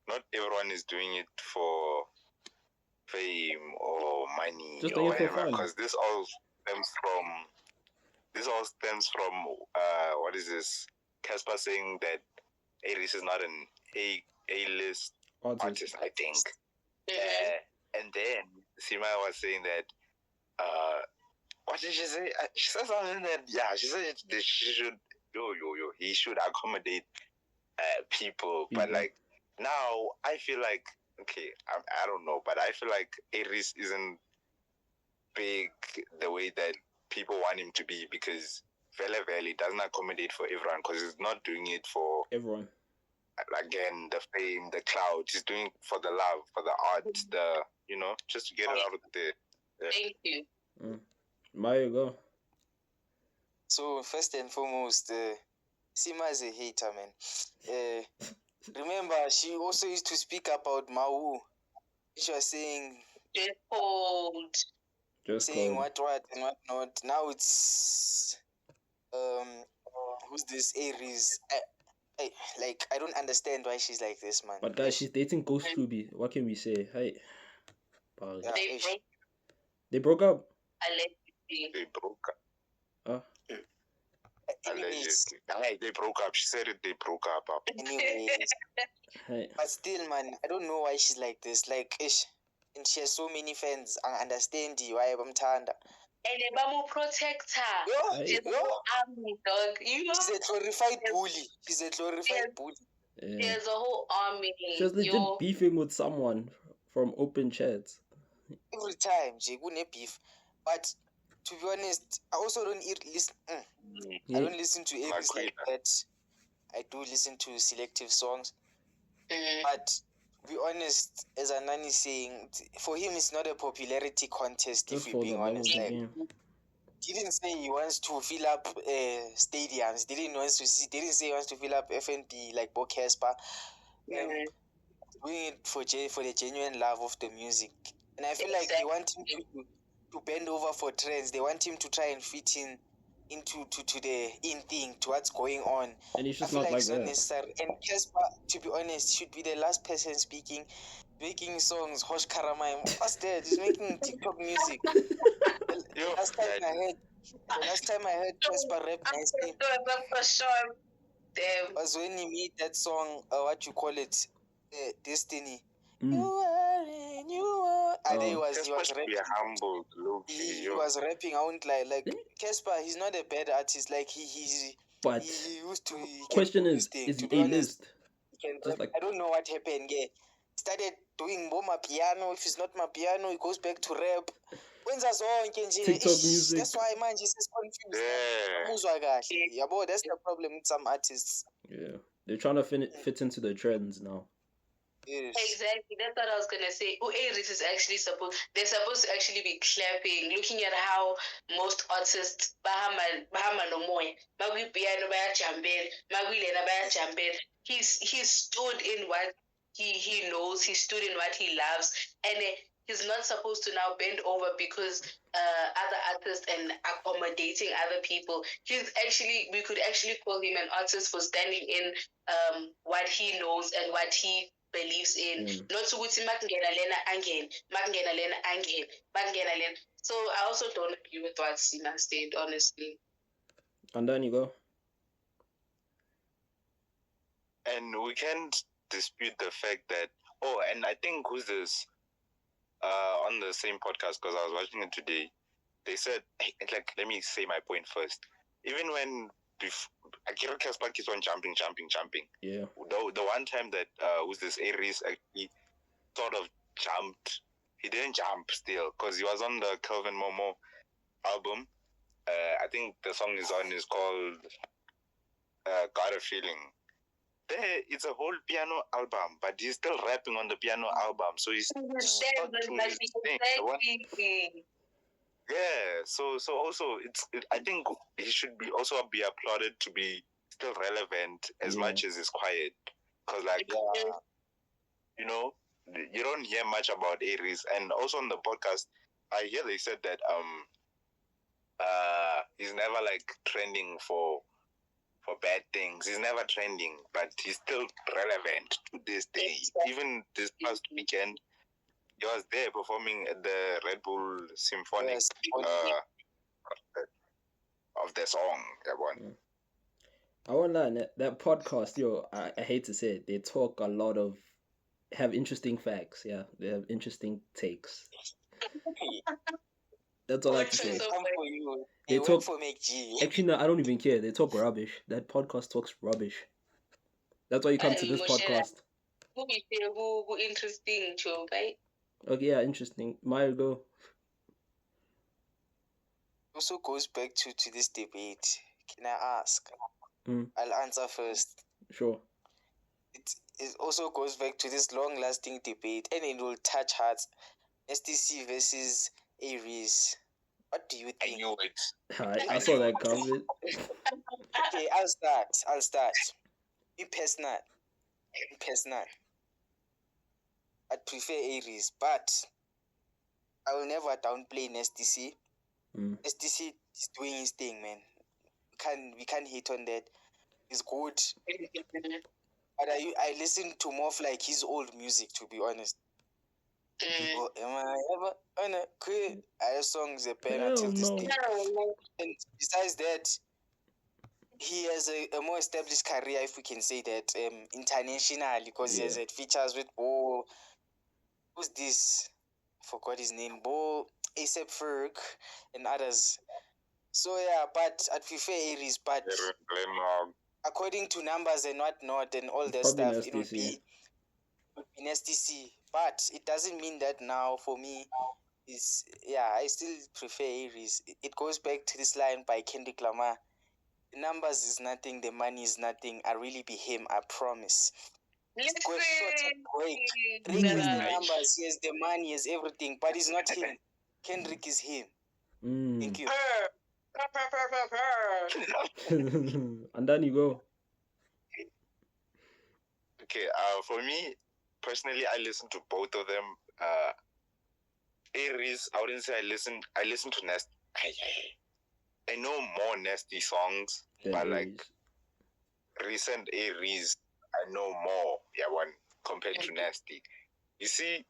not everyone is doing it for fame or money just or whatever. Because this all stems from what is this? Casper saying that A-Reece is not an A-list artist, I think. And then Sima was saying that what did she say? She said something that she said that he should accommodate people. But like now I feel like I don't know, but I feel like A-Reece isn't big the way that people want him to be, because Vele doesn't accommodate for everyone, because he's not doing it for everyone. Again, the fame, the clout. He's doing it for the love, for the art, just to get it out of there. Yeah. Thank you. Mario, go. So first and foremost, Sima is a hater, man. Remember, she also used to speak about Mau. She was saying what and what not. Now it's who's this Aries? I don't understand why she's like this, man. But guys, she's dating Ghost Ruby. What can we say? Hey, they broke up. Allegedly. They broke up. They broke up. She said it. They broke up. Anyways, but still, man, I don't know why she's like this. Like, and she has so many fans. I understand you. Why I'm tanda. And Ebamu protect her. She's army, dog. She's a glorified bully. Yeah. There's a whole army. She was legit beefing with someone from open chats. Every time, she wouldn't beef. But to be honest, I also don't listen. I don't listen to everything like that. I do listen to selective songs. But to be honest, as Anani is saying, for him it's not a popularity contest. Just if we're being honest, he didn't say he wants to fill up stadiums. Didn't say he wants to fill up FNB like Bo Casper. doing it for the genuine love of the music, and I feel like they want him to bend over for trends. They want him to try and fit into the in thing, to what's going on. And he's I just feel not like like it's not that. necessary. And Casper, to be honest, should be the last person speaking, making songs. Hosh Karamai, what's that? He's making TikTok music. The last time I heard Casper rap nicely For sure. Damn. was when he made that song, what you call it, Destiny. Mm. You are in, you are. And he was Just be rapping. humble, lowkey. He was rapping. I won't lie. Like Casper, he's not a bad artist. Like he But used to. He can question do is this thing. he To be honest, A-list? he can Just rap. like I don't know what happened. Yeah, started doing more my piano. If it's not my piano, he goes back to rap. When's a song? TikTok music. That's why man just is confused. Yeah. Yeah, boy, that's the problem with some artists. Yeah, they're trying to fit into the trends now. Yes. Exactly, that's what I was gonna say. A-Reece is actually they're supposed to actually be clapping, looking at how most artists bahama no moya, magwi piano baya jambel, magwi lena baya jambel. He stood in what he knows, he stood in what he loves, and he's not supposed to now bend over because other artists and accommodating other people. We could actually call him an artist for standing in what he knows and what he believes in. Not ukuthi makungena lena angene, makungena lena angene, makungena lena. So I also don't agree with what Sina said, honestly. And then you go. And we can't dispute the fact that, and I think who's this on the same podcast, because I was watching it today, they said, like, let me say my point first. Even when Akira Casper keeps on jumping. Yeah. The one time that who's this A-Reece actually sort of jumped, he didn't jump still, because he was on the Kelvin Momo album. I think the song is called Got a Feeling. There, it's a whole piano album, but he's still rapping on the piano album, so he's stuck to his thing. Yeah, so also I think he should also be applauded to be still relevant as much as he's quiet, because like you know, you don't hear much about A-Reece. And also on the podcast, I hear they said that he's never like trending for bad things. He's never trending, but he's still relevant to this day. Even this past weekend, he was there performing at the Red Bull Symphonic of the song. I won't lie, that podcast, I hate to say it, they talk a lot of, have interesting facts, yeah. They have interesting takes. That's all I have to say. They talk for make G. Actually, no, I don't even care. They talk rubbish. That podcast talks rubbish. That's why you come to this podcast. Who interesting, Joe, right? Okay, yeah, interesting. Mario, go. Also goes back to this debate. Can I ask? I'll answer first. Sure. It also goes back to this long-lasting debate, and it will touch hearts. STC versus A-Reece. What do you think? I knew it. I saw that comment. Okay, I'll start. Me personal. I prefer A-Reece, but I will never downplay STC. STC is doing his thing, man. We can't hate on that. It's good. But I listen to more of like his old music, to be honest. Am I ever on a quit? I songs a pen until this day. And besides that, he has a more established career, if we can say that, internationally, because he has had features with Bo. Who's this? I forgot his name. Bo, A$AP Ferg, and others. So yeah, but I'd prefer A-Reece, but according to numbers and whatnot and all that probably stuff, it would be in STC. But it doesn't mean that now for me I still prefer A-Reece. It goes back to this line by Kendrick Lamar. The numbers is nothing, the money is nothing. I really be him, I promise. Rick is the numbers, he has the money, he has everything, but he's not him. Kendrick is him. Thank you. And then you go. Okay, for me, personally, I listen to both of them. A-Reece, I wouldn't say I listen to Nasty. I know more Nasty songs, Then but A-Reece. like recent A-Reece, I know more, one compared to Nasty. You see,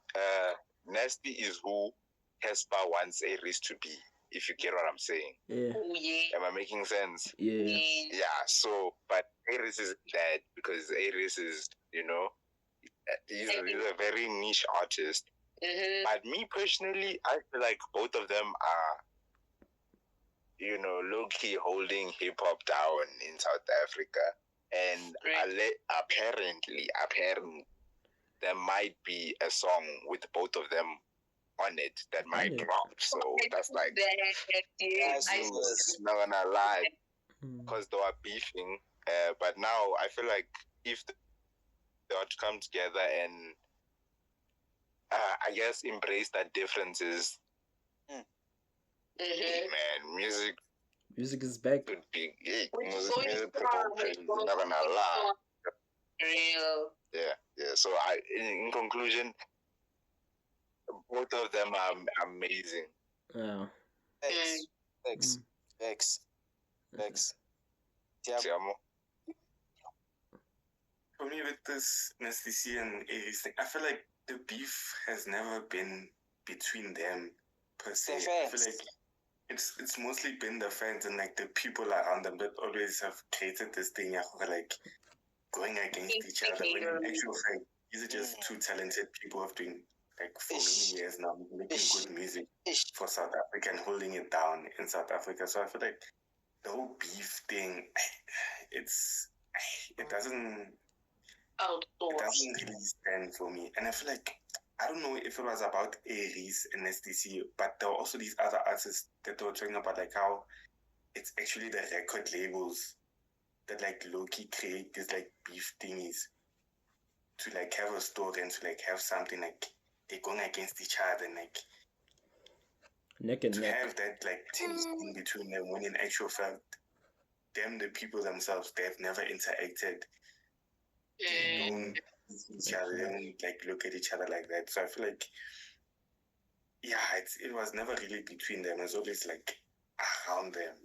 Nasty is who Hesper wants A-Reece to be, if you get what I'm saying. Yeah. Oh, yeah. Am I making sense? Yeah. Yeah, so, but A-Reece is dead because A-Reece is, he's a very niche artist. Mm-hmm. But me personally, I feel like both of them are, low-key holding hip-hop down in South Africa. And apparently, there might be a song with both of them on it that might drop. So that's like, not gonna lie, because they were beefing. But now I feel like if they ought to come together and I guess embrace that differences, man, music is back. could be music could go crazy, not gonna lie. Real. Yeah. So in conclusion, both of them are amazing. Yeah. X. Tiamo. For me, with this Nasty C and A-Reece thing, I feel like the beef has never been between them per se. I feel like it's mostly been the fans and like the people around them that always have created this thing like going against each other. When in actual fact, these are just two talented people have been like for many years now making good music for South Africa and holding it down in South Africa. So I feel like the whole beef thing, it doesn't really stand for me. And I feel like, I don't know if it was about A-Reece and STC, but there were also these other artists that were talking about like how it's actually the record labels that like low-key create these like beef thingies to like have a story and to like have something like they're going against each other and like neck and to neck. have that like tension in between them when in actual fact them the people themselves they've never interacted. They don't see each other, they don't like look at each other like that. So I feel like it was never really between them, it's always like around them.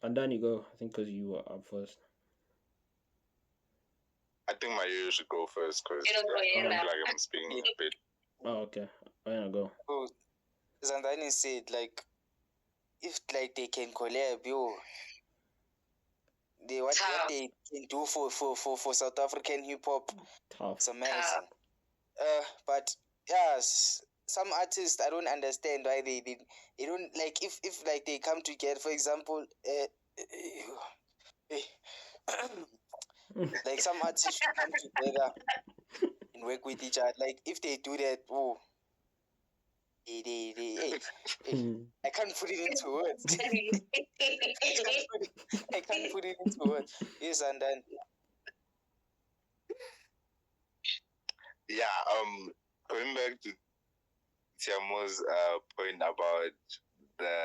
And then you go, I think, because you were up first. I think my ears should go first because I feel like I'm speaking a bit. Oh, okay. I'm gonna go. So, Zandani said, like, if like they can collab, what they can do for South African hip hop, Tough. it's amazing. But some artists I don't understand why they don't like if like they come together. For example, like some artists should come together and work with each other. Like if they do that, I can't put it into words. I can't put it into words. Yes, and then going back to Tiamo's point about the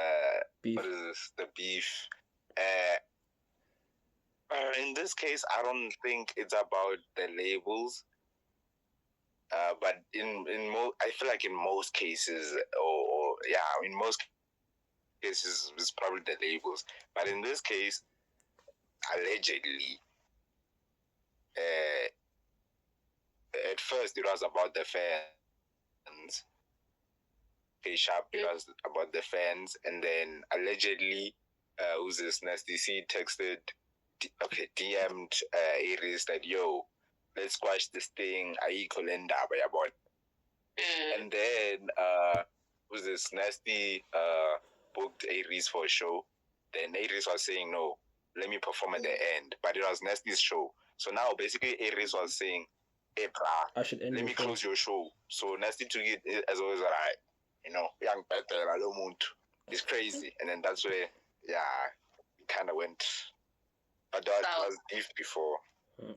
beef. What is this? The beef. In this case, I don't think it's about the labels. But I feel like in most cases, in most cases, it's probably the labels. But in this case, allegedly, at first it was about the fans. Sharp, it was about the fans, and then allegedly, who's this Nasty C texted, DM'd A-Reece that, yo, let's squash this thing, about. And then, who's this Nasty booked A-Reece for a show. Then A-Reece was saying, no, let me perform at the end. But it was Nasty's show. So now, basically, A-Reece was saying, hey, I should end let me close your show. So Nasty took it as always, alright. Young better, I don't want to. It's crazy. And then that's where, it kind of went. But that was beef before.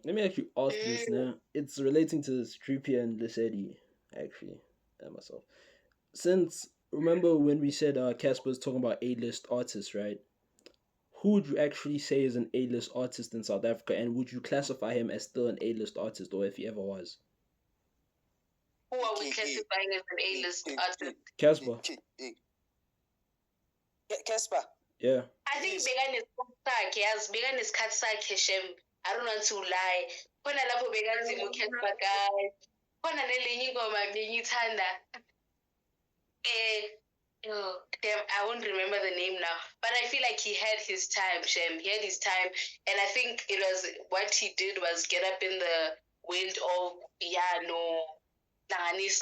Let me actually ask this now. It's relating to Streepy and Lissetti, actually, and myself. Since, remember when we said Casper's talking about A-list artists, right? who would you actually say is an A-list artist in South Africa, and would you classify him as still an A-list artist, or if he ever was? Who are we classifying as an A-list artist? Casper. Casper. Yeah. I think began Shem. I don't want to lie. When I love began Zimu Casper guy. When I nearly go my being tanda. Oh, damn, I won't remember the name now. But I feel like he had his time, Shem. He had his time. And I think it was what he did was get up in the wind of piano, That's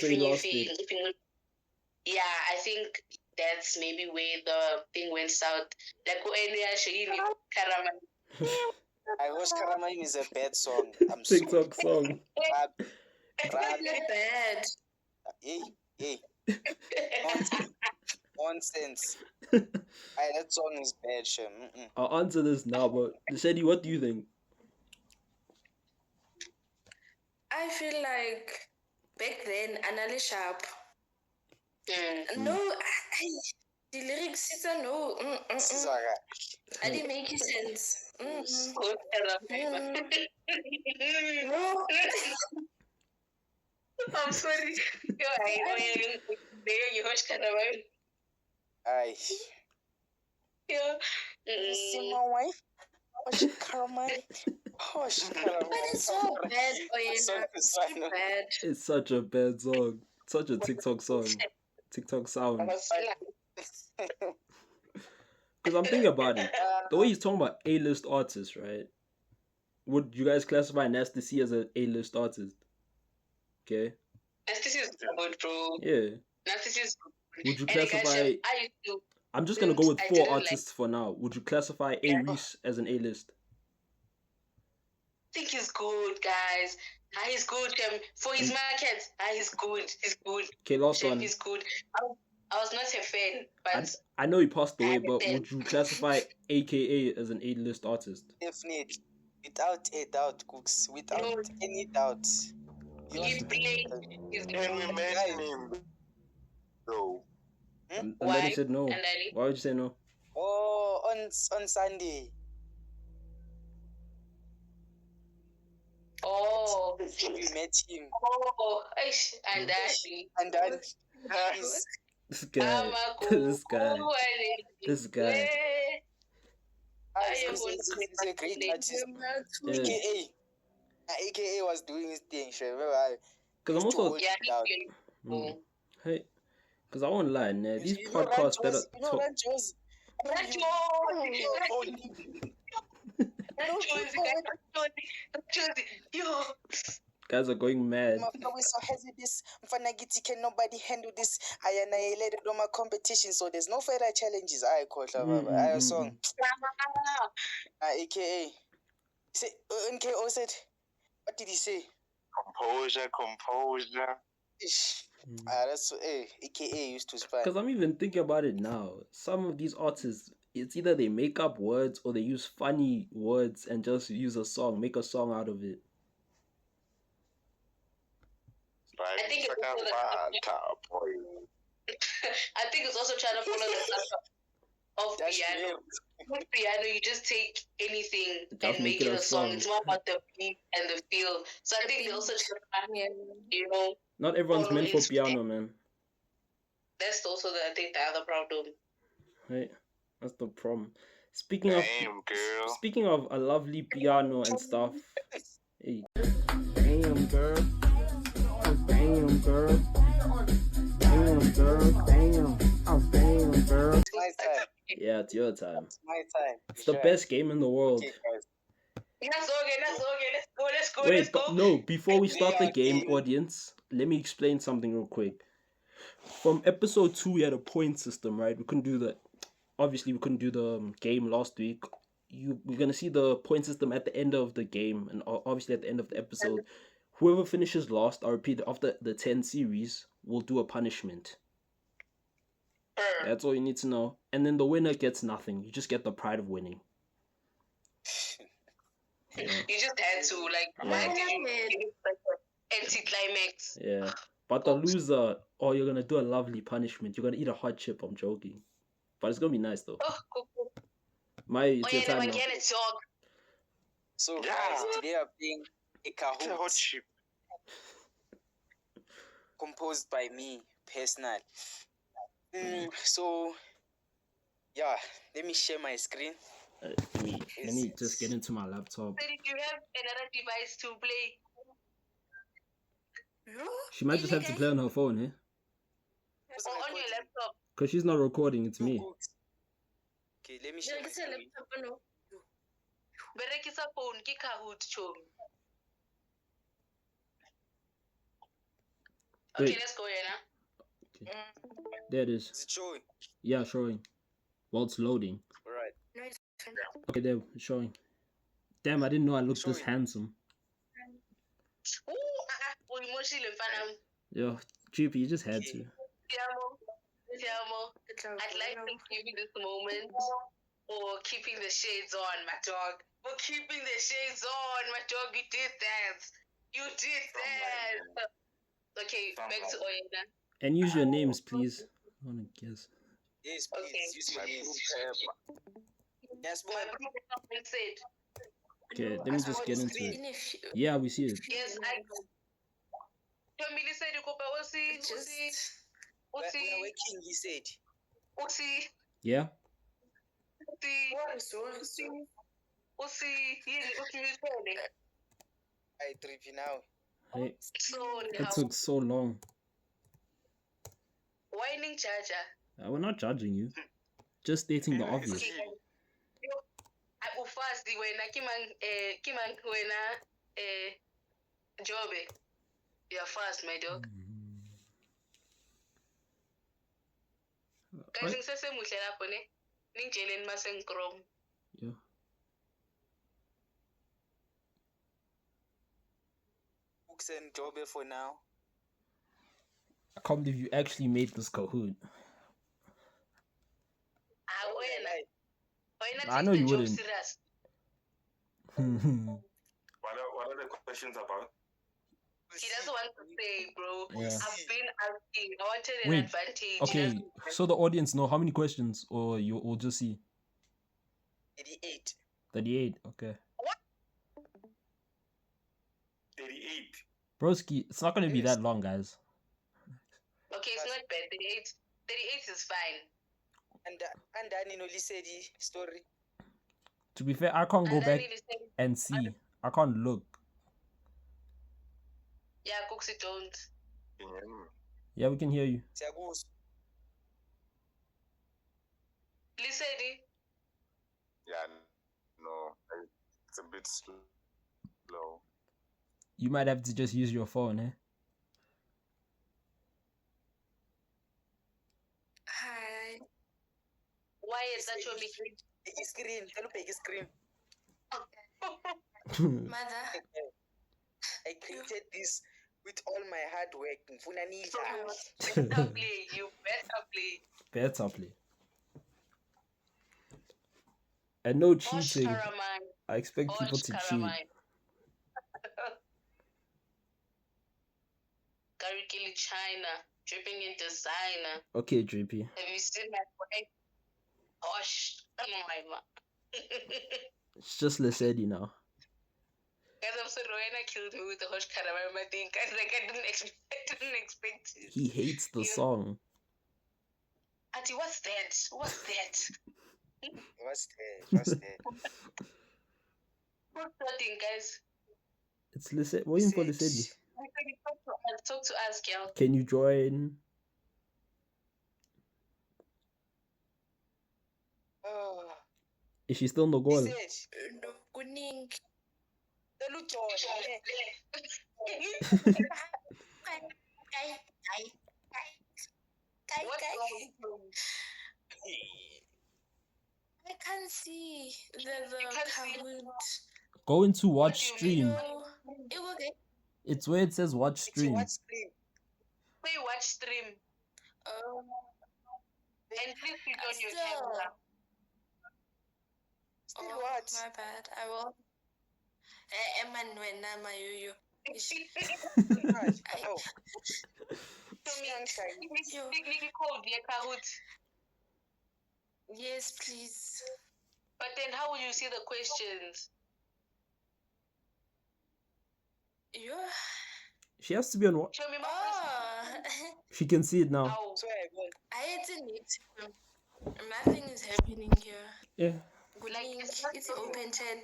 where he lost it. Yeah, I think that's maybe where the thing went south. Like I wish Karamani is a bad song. I'm TikTok sorry. song. Bad. Hey. Nonsense. That song is bad, Shem. I'll answer this now, but Shady, what do you think? I feel like back then, Anali Sharp. No, the lyrics, no. I didn't make it sense. No. I'm sorry. Aye. Yeah. See my wife? Karamani. But it's so bad. It's so bad. It's such a bad song. Such a TikTok song. TikTok sound. Because I'm thinking about it. The way he's talking about A-list artists, right? Would you guys classify Nasty C as an A-list artist? Okay. Nasty C is good, bro. Yeah. Nasty C is good. Would you classify... I'm just going to go with 4 artists for now. Would you classify A-Reece as an A-list? I think he's good, guys. He's good. For his market, he's good. He's good. Okay, last one. He's good. I was not a fan, but... I know he passed away, but would you classify AKA as an A-list artist? Definitely. Without a doubt, Cooks. Without any doubt. He played his name. No. And Daddy said no. Why would you say no? Oh, on Sunday. Oh. We met him. Oh, and Daddy. And then This guy. This guy. He's a great artist. AKA was doing his thing, because I'm also hey, because I won't lie, man. These podcasts that guys are going mad. Can nobody handle this? I annihilated all my competition, so there's no further challenges. I call song. AKA. Say NKO said. What did he say? Composure. That's AKA used to spy. Because I'm even thinking about it now. Some of these artists, it's either they make up words or they use funny words and just use a song, make a song out of it. I think it's also trying to follow the culture of piano. With piano, you just take anything and make it a song. It's more about the beat and the feel. So I think they also try, not everyone's meant for piano, man. That's also I think the other problem. Right, that's the problem. Speaking of a lovely piano and stuff. Hey, damn girl. Oh damn girl. Damn girl. Damn. Oh damn girl. It's my time. Yeah, it's your time. It's my time. It's the best game in the world. Okay, guys. Let's go. Wait, no, before we start the game, audience, let me explain something real quick. From episode 2, we had a point system, right? We couldn't do the game last week. We're gonna see the point system at the end of the game, and obviously at the end of the episode. Whoever finishes last, I repeat, after the 10 series, will do a punishment. That's all you need to know. And then the winner gets nothing. You just get the pride of winning. You just had to, anti-climax. Yeah. But the loser, you're going to do a lovely punishment. You're going to eat a hot chip. I'm joking. But it's going to be nice, though. Oh, cool. It's your yeah, time never now. get it, dog. So Yeah. guys, today I'm playing a It's a hot Kahoot chip. composed by me personally. So yeah, let me share my screen. Let me just get into my laptop. So did you have another device to play? She might just have to play on her phone, eh? Who's Or on your recording? laptop? Because she's not recording, it's me. Okay, let me share my screen. Berekisa phone ke Kahoot chomi. Okay, Wait. let's go here now. Okay. There it is. Is it showing? Yeah, showing. While it's loading. Alright. Okay, there, it's showing. Damn, I didn't know I looked this Showing. handsome. Uyimoshile mfana. Yo, GP, you just had to. Tiamo, I'd like to give you this moment for keeping the shades on, my dog. For keeping the shades on, my dog. You did that. You did that. Okay, back to Oyena. And use your names, please. I want to guess. Yes, please. Okay. Use your name. Yes, boy. My brother someone said, Okay, let me just get into it. Yeah, we see it. yes, I Tomili said you could usi We are working, he said. usi Yeah? I trip you now. Hey, so that took so long. whining charger. We're not judging you. Just stating the obvious. Ufasti wena kimang wena Jobe. You're fast, my dog. Guys, ngisesemuhle lapho ne. Ningitsheleni mase ngikrom. Yeah. Books and job for now. I can't believe you actually made this Kahoot. I know you wouldn't. Serious. What are the questions about? He doesn't want to say, bro. Yeah. I've been asking. I wanted an Wait, advantage. okay, so the audience know how many questions, or you will just see? 88. 38, okay. 38. Broski, it's not going to be that long, guys. Okay, it's not bad. 38 is fine. And Danny only said the story. To be fair, I can't go And back then it is- and see. I can't look. Yeah, Cooksy don't. Yeah, we can hear you. Listen, Yeah, no, it's a bit slow. You might have to just use your phone, eh? Hi. why is that your meeting? Screen. Can you pick a screen? Mother. I created this with all my hard work. Mfuna nidla. Better play. You better play. Better play. And no Osh cheating. Karaman. I expect people Osh to cheat. Karaman. Garikili China. Dripping in designer. Okay, JP. Have you seen that way? Osh. Oh my man. It's just Lesedi now. Guys, I'm so Rowena killed me with the Hosh Karaman thing. Guys, like I didn't expect it. He hates the song. Auntie, what's that? What's that? What's that? What's that thing, guys? It's Lesedi. Waiting for Lesedi. Talk to us, girl. Can you join? Is she still no goal? No, kuning. What's wrong with you? I can't see the Kahoot. Go into watch What do you stream. No, it will get. It's where it says watch stream. Play watch stream. And please switch on your camera. Still Oh, what? my bad. I will. Emmanuel Namayoyo. Oh, Technically called the Kahoot. Yes, please. But then how will you see the questions? Yeah. She has to be on what? Show me my Oh. She can see it now. How? So I won. I didn't need to. Nothing is happening here. Yeah. Good Like, link. it's not It's so- open chat.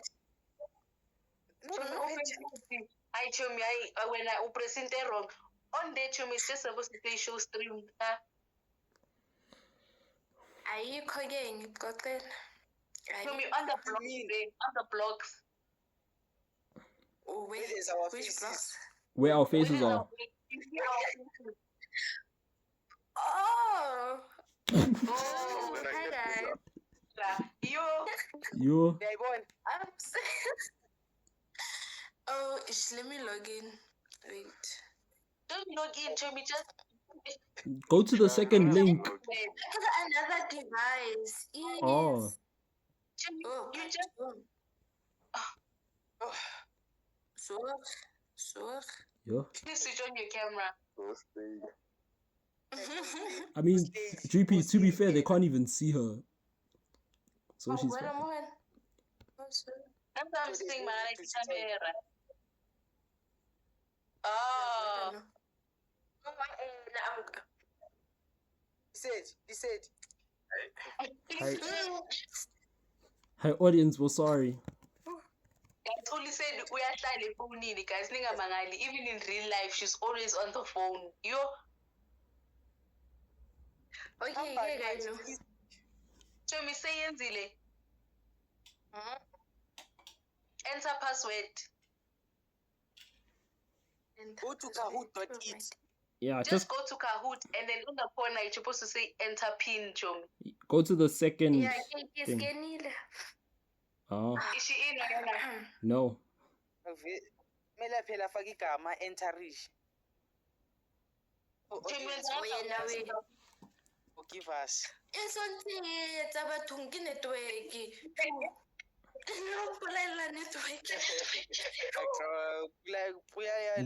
No, Show me no, open. I show me when I press it wrong. On that show me it's just supposed to say show stream. Ayikho ke ngikuxoxela. Show me on the blocks. mean? Babe, on the blocks. Oh, Where wait, is our which faces? blocks? Where our Where faces is are. our- you see our faces? Oh. Oh, Then I Hi get this guys. up. yo. You. I won. I'm Oh, let me log in. Wait. Don't log in. Show me just. Go to the second link. Wait. Another device. Yes. Oh. Show me. Oh, You just. Oh, So. Yeah. Please switch on your camera. I mean, GP, to be fair, they can't even see her. So she's Where fine. am I? That's what I'm So saying, there's no man. need Like to switch on. camera. Oh. He said. Hi. Hi, audience, we're sorry. Guys, only said we are trying to phone in, guys. Mangali. Even in real life, she's always on the phone. Yo. Okay, But here guys. what is- Show me say Yenzile. Mhm. Enter password. Go to Kahoot.it. Yeah, Just just go to Kahoot and then in the corner you're supposed to say enter pin, Chomi. go to the second Yeah, thing. scanile. Ah, Is she in or not? no. Mela phela faka igama enterish. Chomi, Wena we. Forgive us. Esonti taba thunki network. No pula network.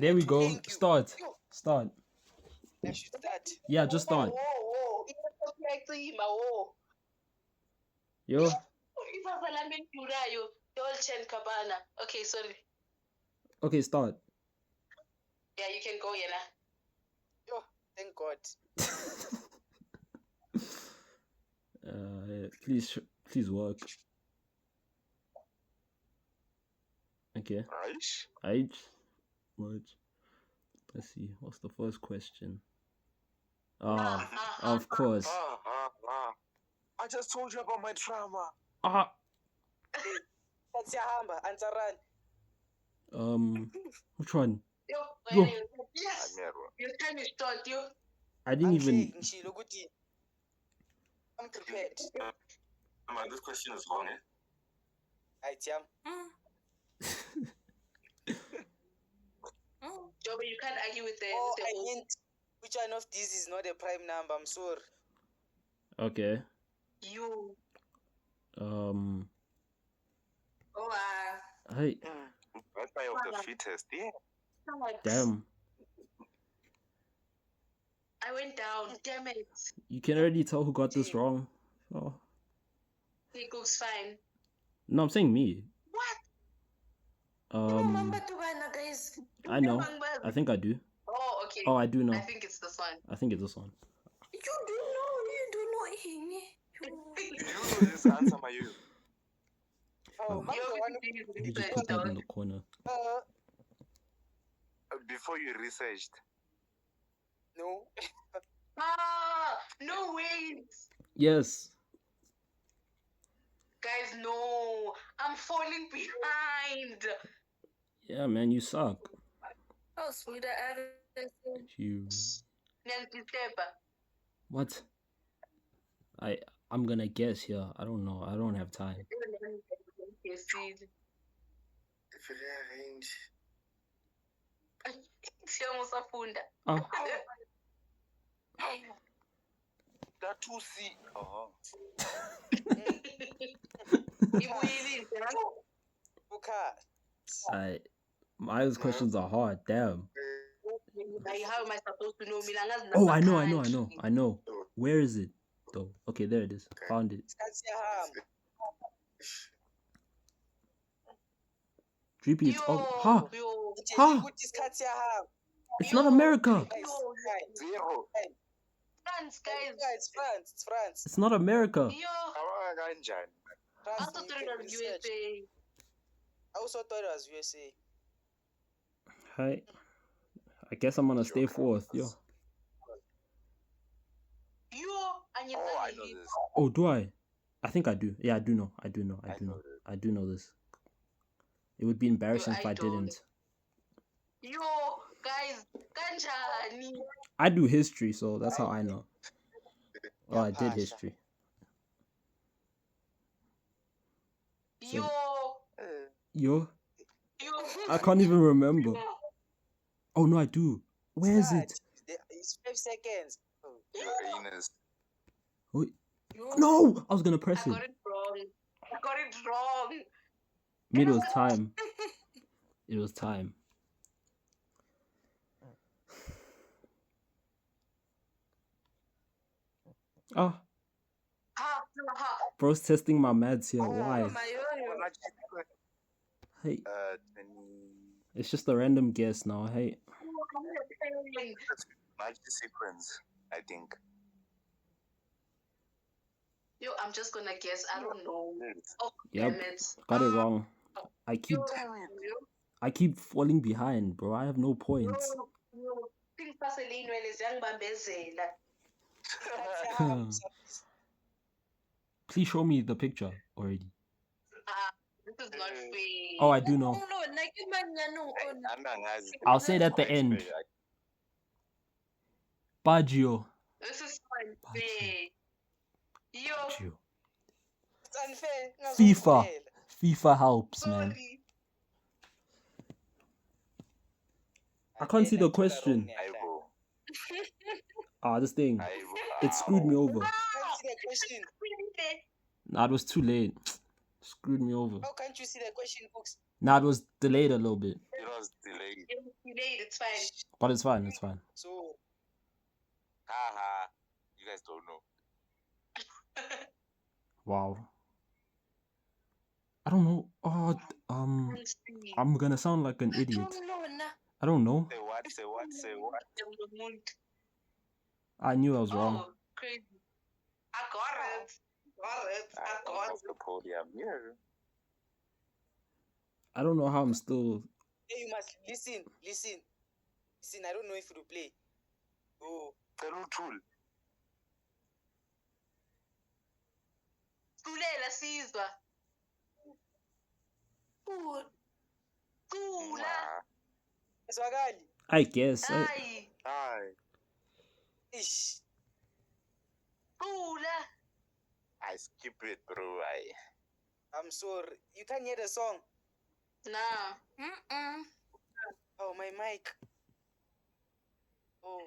There we go. Thank you. Start. Yo, Start. I should start. Yeah, just start. Whoa. Whoa. Yo. Okay, sorry. Okay, start. Yeah, you can go, Yena. Yo, thank God. Please work. Okay. Aish. Right. What? Let's see. What's the first question? Ah, of course. I just told you about my trauma. Ah. That's your hammer. Answer Which one? Yo, Yo. yes. Amero. Your time is short, yo. I didn't even. I'm prepared. This question is wrong, eh? I jam. Joe, but you can't argue with the. Oh, with the I whole- meant which one of these is not a prime number? I'm sorry. Okay. You. Oh, Hey. That's why of the fittest, yeah. Damn. I went down. Damn it. You can already tell who got this wrong. Oh. It goes fine. No, I'm saying me. What? remember to buy guys. I know. I think I do. Oh, okay. Oh, I do know. I think it's this one. I think it's this one. You don't know Ini. You know this answer, my you. Oh, Let me just put that in the corner. Before you researched. No. No way. Yes. Guys, no. I'm falling behind. Yeah, man, you suck. Oh, sweet. You. Nancy Stepper. What? I'm gonna guess here. I don't know. I don't have time. If you rearrange. Siyamosafunda. Ah. That 2C. Oh. My questions are hard. Damn. How am I supposed to know? Oh, I know. Where is it though? Okay, there it is. Found it. That's your ham. GP, it's ha. Yo. Ha! Good isikhathi siyahamba. It's not America. Guys, Yo. guys, Zero. France, guys. yeah, it's France. It's France. It's not America. Yo. Kanjani? I Trust thought me, you it can was research. USA. I also thought it was USA. Hi. I guess I'm gonna stay fourth. Yo. Yo. And Oh, I know this. Oh, do I? I think I do. Yeah, I do know. I do know this. I do know this. It would be embarrassing if I don't. didn't. Yo, guys, kanjani? I do history, so that's how I know. Oh, I did Pasha. history. Yo. Yo, Yo. I can't even remember. Oh no, I do. Where is it? It's 5 seconds. Oh. Your anus. Wait. Yo. No, I was gonna I press it. got it wrong. I got it wrong. Maybe it was time. It was time. Oh, Ha, ha. bro's testing my maths here. Why? My yo-yo. Hey, 20. it's just a random guess now. Hey, Magic sequence, I think. Yo, I'm just gonna guess. I don't know. Oh, Yep. damn it. got it wrong. Yo, I keep falling behind, bro. I have no points. yo. Think Vaseline wele ziyangibambezela. Please show me the picture already. This is not fair. Oh, I do know. No, like Andangazi. I'll say it at the end. Baggio. This is not fair. Yo, Baggio. It's unfair. FIFA. FIFA helps, man. sorry. I can't see the question. Aibo. This thing. It screwed me over. Can't see the question. Nah, it was too late. Screwed me over. How can't you see the question, books? Nah, it was delayed a little bit. It was delayed. It was delayed, it's fine. But it's fine, it's fine. So, Haha. You guys don't know. Wow. I don't know. Let's see. I'm gonna sound like an idiot. I don't know. Say what? Say what? Say what? I knew I was wrong. Oh, crazy. I got it. I got I'm it. off the podium. Yeah. I don't know how I'm still. hey, you must listen. I don't know if you play. Oh, Hello, tool. Kulela sizwa. Kula. Swagani. I guess. Hayi. Hi. Ish. Kula. I skip it, bro. I'm sorry. You can't hear the song. Nah. Oh, my mic. Oh.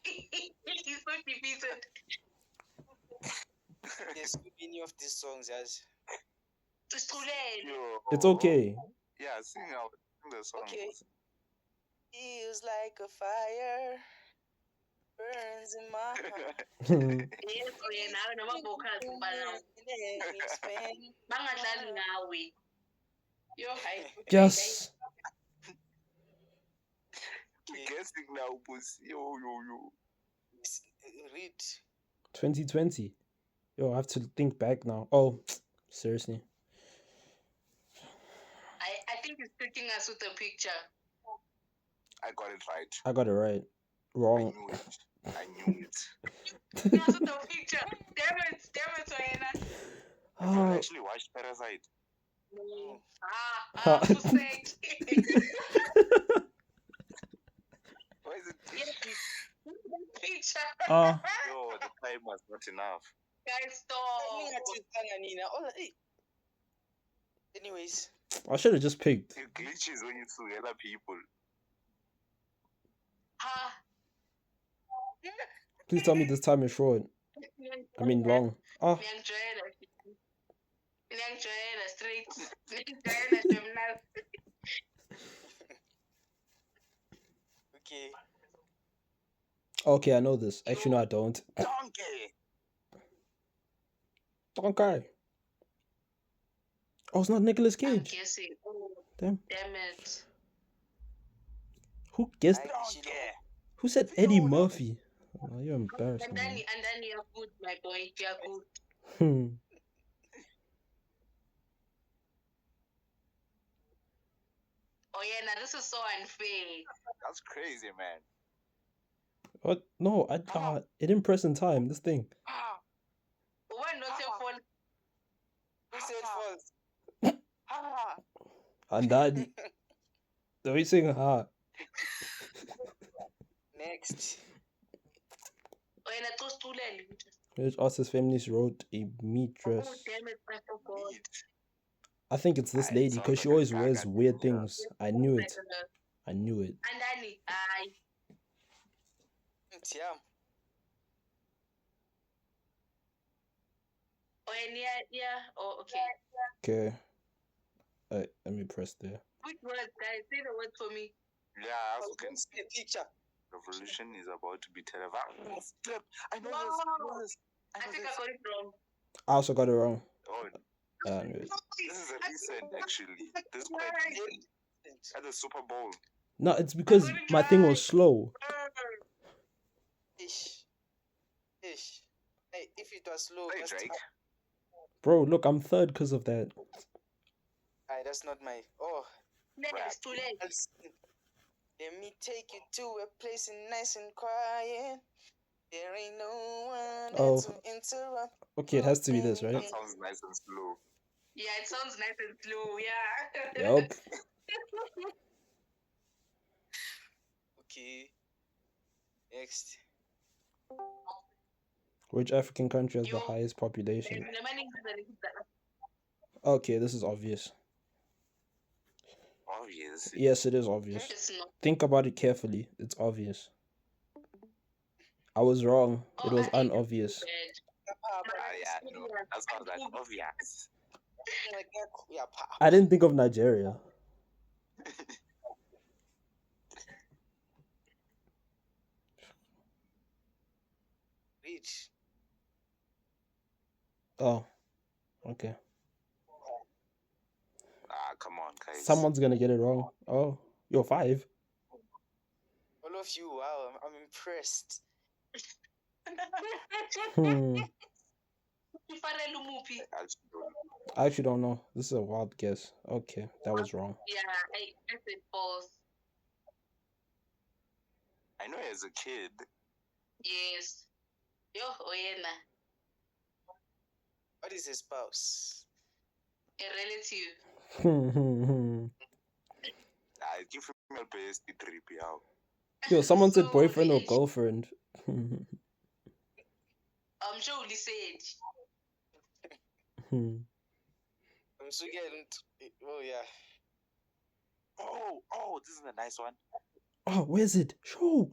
He's so defeated. There's too many of these songs, yes. Kulela. It's okay. Yeah, sing out the song. Okay. Feels like a fire burns in my heart. Yes, wena awe nama-vocals mbala. It's pain. Bangadlali ngawe. Yo, hayi. Yes. Guessing now, pussy. Yo. Read. 2020. Yo, I have to think back now. Oh, seriously. I think he's tricking us with the picture. I got it right. I got it right. I Wrong. knew it. Tricking us with the picture. Damn it, wena. I actually watched Parasite. Who said? Why is it? Picture. Yo, the time was not enough. Guys, stop. Anyways, I should have just picked. It glitches when you together people. Please tell me this time is short. I mean long. Ngiyangijwayela straight. Ngiyangijwayela nje mna. Okay, I know this. Actually, no, I don't. Donkey. Donkey. Oh, it's not Nicolas I'm Cage. guessing. Oh, Damn. damn it. Who guessed? Donkey. Who said Eddie Murphy? Oh, you're And embarrassing. then, Man. and then you're good, my boy. You're good. Hmm. Oh yeah, now this is so unfair. That's crazy, man. What? No, it didn't press in time. This thing. Why not your phone? Who said false? And daddy. Are we saying ha? Next. Oh yeah, that was too late. Which artist feminist wrote a meat dress? Oh damn it, I forgot. I think it's this It lady sounds because she like a always gaga wears thing, weird yeah. things. I knew it. I knew it. And Danny, I. Yeah. Oh yeah. Oh okay. Okay. Let me press there. Which word, guys? Say the word for me. Yeah, as you can see, The picture. revolution is about to be televised. I know Wow. this. I I know think this. I got it wrong. I also got it wrong. Oh, I knew it. this is a recent, actually. This is quite recent. At the Super Bowl. No, it's because my thing was slow. Ish. Hey, if it was slow, Hey, that's Drake. Bro, look, I'm third because of that. Aye, that's not my. Oh, It's too late. let me take you to a place nice and quiet. There ain't no one Oh. to interrupt. Okay, it has to be this, right? That sounds nice and slow. Yeah, it sounds nice and slow. Yeah. Yup. Okay. Next. Which African country has the Yo. highest population? The money is Okay, this is obvious. Obvious. Yes, it is obvious. It's not. Think about it carefully. It's obvious. I was wrong. It was I hate unobvious. it. Yeah, no. That's not that obvious. Yeah, I didn't think of Nigeria. Rich. Oh, okay. Come on, guys. Someone's gonna get it wrong. Oh, you're 5. All of you, wow, I'm impressed. Hmm. I I actually don't know. This is a wild guess. Okay, that was wrong. Yeah, I said false. know as a kid. Yes. Yo, Oyena, What is a spouse? a relative. I give female based trip, yeah. Yo, someone said So, boyfriend or the- girlfriend. I'm sure Uli said. I'm so getting. Oh yeah. Oh, this is a nice one. Oh, where's it? Show.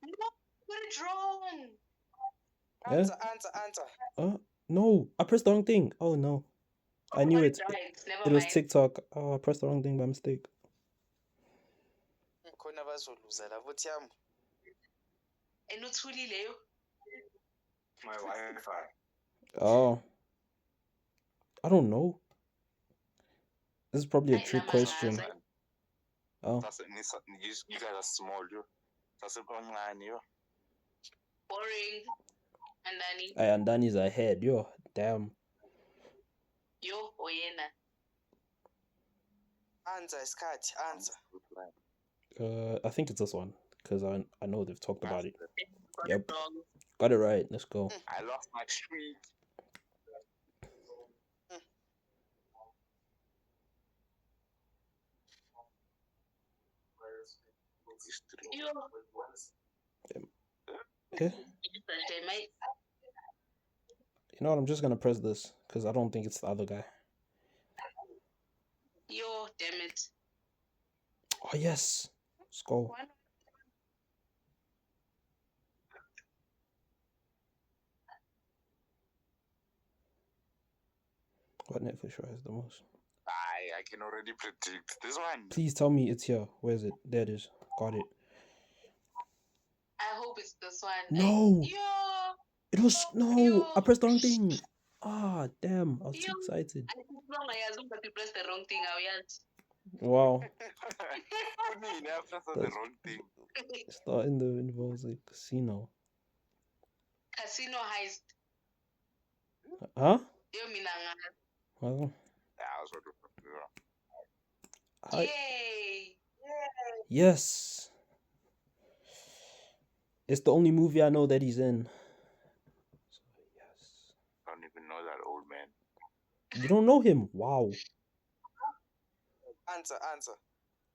No, put it wrong. Answer. No, I pressed the wrong thing. Oh no, I knew it. Right. Never It was mind. TikTok. Oh, I pressed the wrong thing by mistake. Khona bazoluza labo Thiamu. And uthuli leyo. My Wi-Fi. Oh, I don't know. This is probably a Ay, trick nama question. ngazi. Oh, You guys are small, yo. That's a online, yo. Boring. And then and Danny's ahead. Yo, damn. yo, Oyena. Answer isikhathi, answer. I think it's this one because I know they've talked about it. Got Yep. it wrong. Got it right. Let's go. I lost my streak. Yo. Okay. It's a shame, mate. You know what? I'm just gonna press this because I don't think it's the other guy. Yo, damn it. Oh yes. Let's go. What Netflix show has the most? I can already predict this one. Please tell me it's here. Where is it? There it is. Got it. I hope hope it's this one. No. Yo, It was no. yo. I pressed the wrong thing. Ah, damn! I was too Yo. excited. I think wrong. I assume that you pressed the wrong thing. Wow. What do you mean? I pressed the That's- wrong thing. Starting the involves like casino. Casino heist. Huh? Yo, minanga. Well, Yeah, I was what the fuck, yeah. Yay. Yes. It's the only movie I know that he's in. So, yes. I don't even know that old man. You don't know him? Wow. Answer.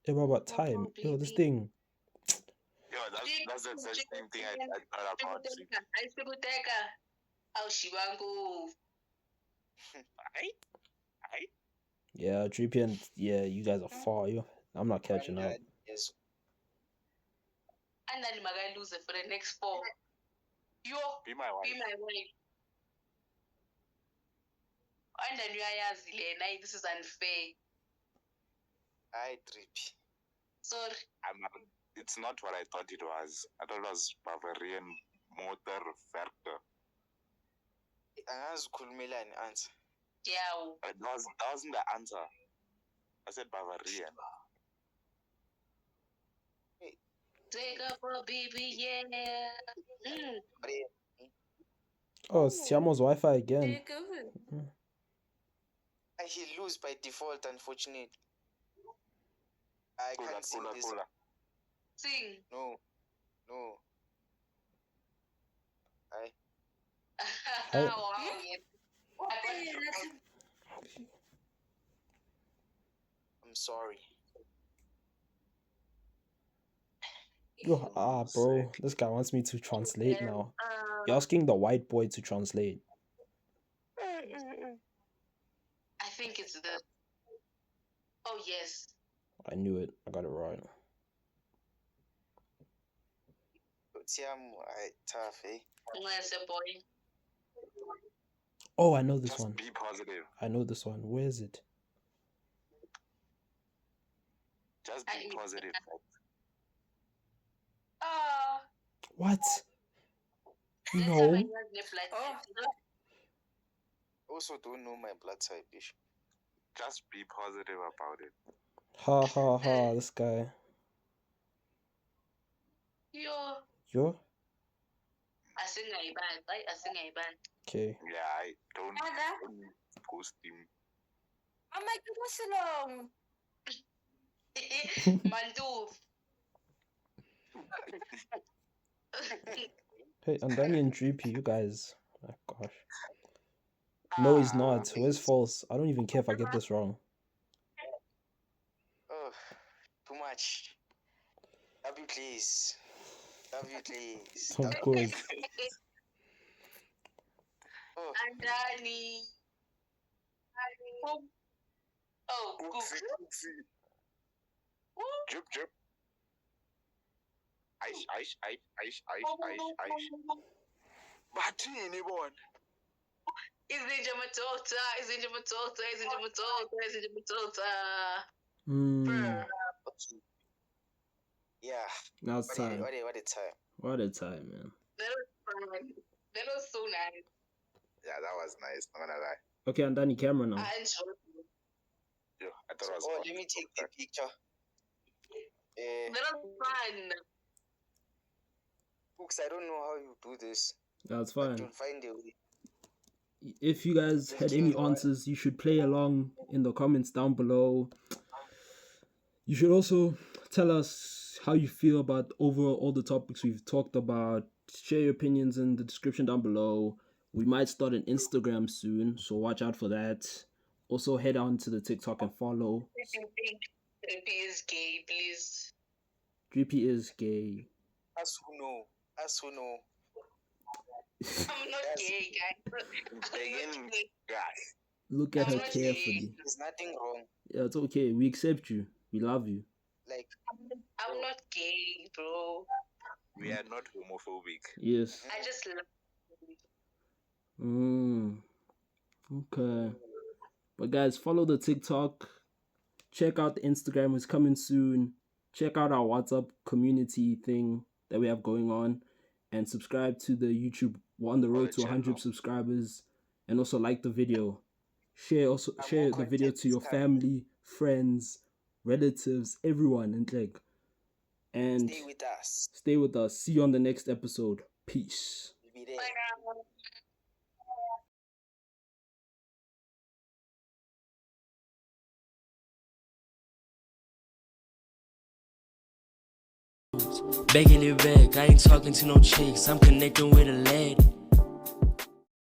Yeah, but about time. Yo, this thing. Yo, that's the same thing I thought about. See. I Sikuteka. Oh, Shibangu. Yeah, 3 p.m. Yeah, you guys are far. I'm not catching up. Yes. And then I'm lose it for the next 4. Yo, Be my wife. be my wife. And then you are this is unfair. I trippy. Sorry. It's not what I thought it was. I thought it was Bavarian motor factor. Angazikhulumela ni answer. Yeah. That wasn't the answer. I said Bavarian. Take up a baby, yeah. Oh, it's Tiamo's Wi-Fi again. Take over. He lose by default, unfortunately. I can't sing this. Sing. No. Hi. Wow. I'm sorry. Yo, bro, this guy wants me to translate now. You're asking the white boy to translate. I think it's the. Oh yes. I knew it. I got it right. Tough, eh? Where's the boy? Oh, I know this Just one. be positive. I know this one. Where is it? Just be positive. What? Let's No. have a blood type. Also don't know my blood type, ish. Just be positive about it. Ha ha ha, this guy. Yo? I sing a band, right? I sing a band. Okay. Yeah, I don't ghost him. Oh my goodness, Mandu. Hey, Andani and Dreepy, you guys. Oh gosh. No, he's not. Where's false? I don't even care if I get this wrong. Oh, too much. W please. Of course. Oh. Andani. Oh, Oopsie. Drip. Aish. But anyone. Is it Yeah. Now it's time. What a time. What a time, man. That was fun. That was so nice. Yeah, that was nice. I'm gonna lie. Okay, Andani, camera now. I enjoyed it. Yeah, I thought it was Oh, fun. let me take the picture. That was fun. Books, I don't know how you do this. That's But fine. you'll find a way. If you guys had any answers, you should play along in the comments down below. You should also tell us how you feel about overall all the topics we've talked about. Share your opinions in the description down below. We might start an Instagram soon, so watch out for that. Also, head on to the TikTok and follow. 3P is gay, please. 3P is gay. Us who know. I'm not gay, guys. Again, guy. Look at I'm her not gay. carefully. There's nothing wrong. Yeah, it's okay. We accept you. We love you. Like, I'm not gay, bro. We are not homophobic. Yes. I just love Okay. But guys, follow the TikTok. Check out the Instagram, it's coming soon. Check out our WhatsApp community thing that we have going on. and subscribe to the YouTube. We're on the road to channel. 100 subscribers, and also like the video. Share the video to your family, friends, relatives, everyone, and like. And Stay with us. stay with us. See you on the next episode. Peace. We'll be there. Begging it back, I ain't talking to no chicks, I'm connecting with a lady.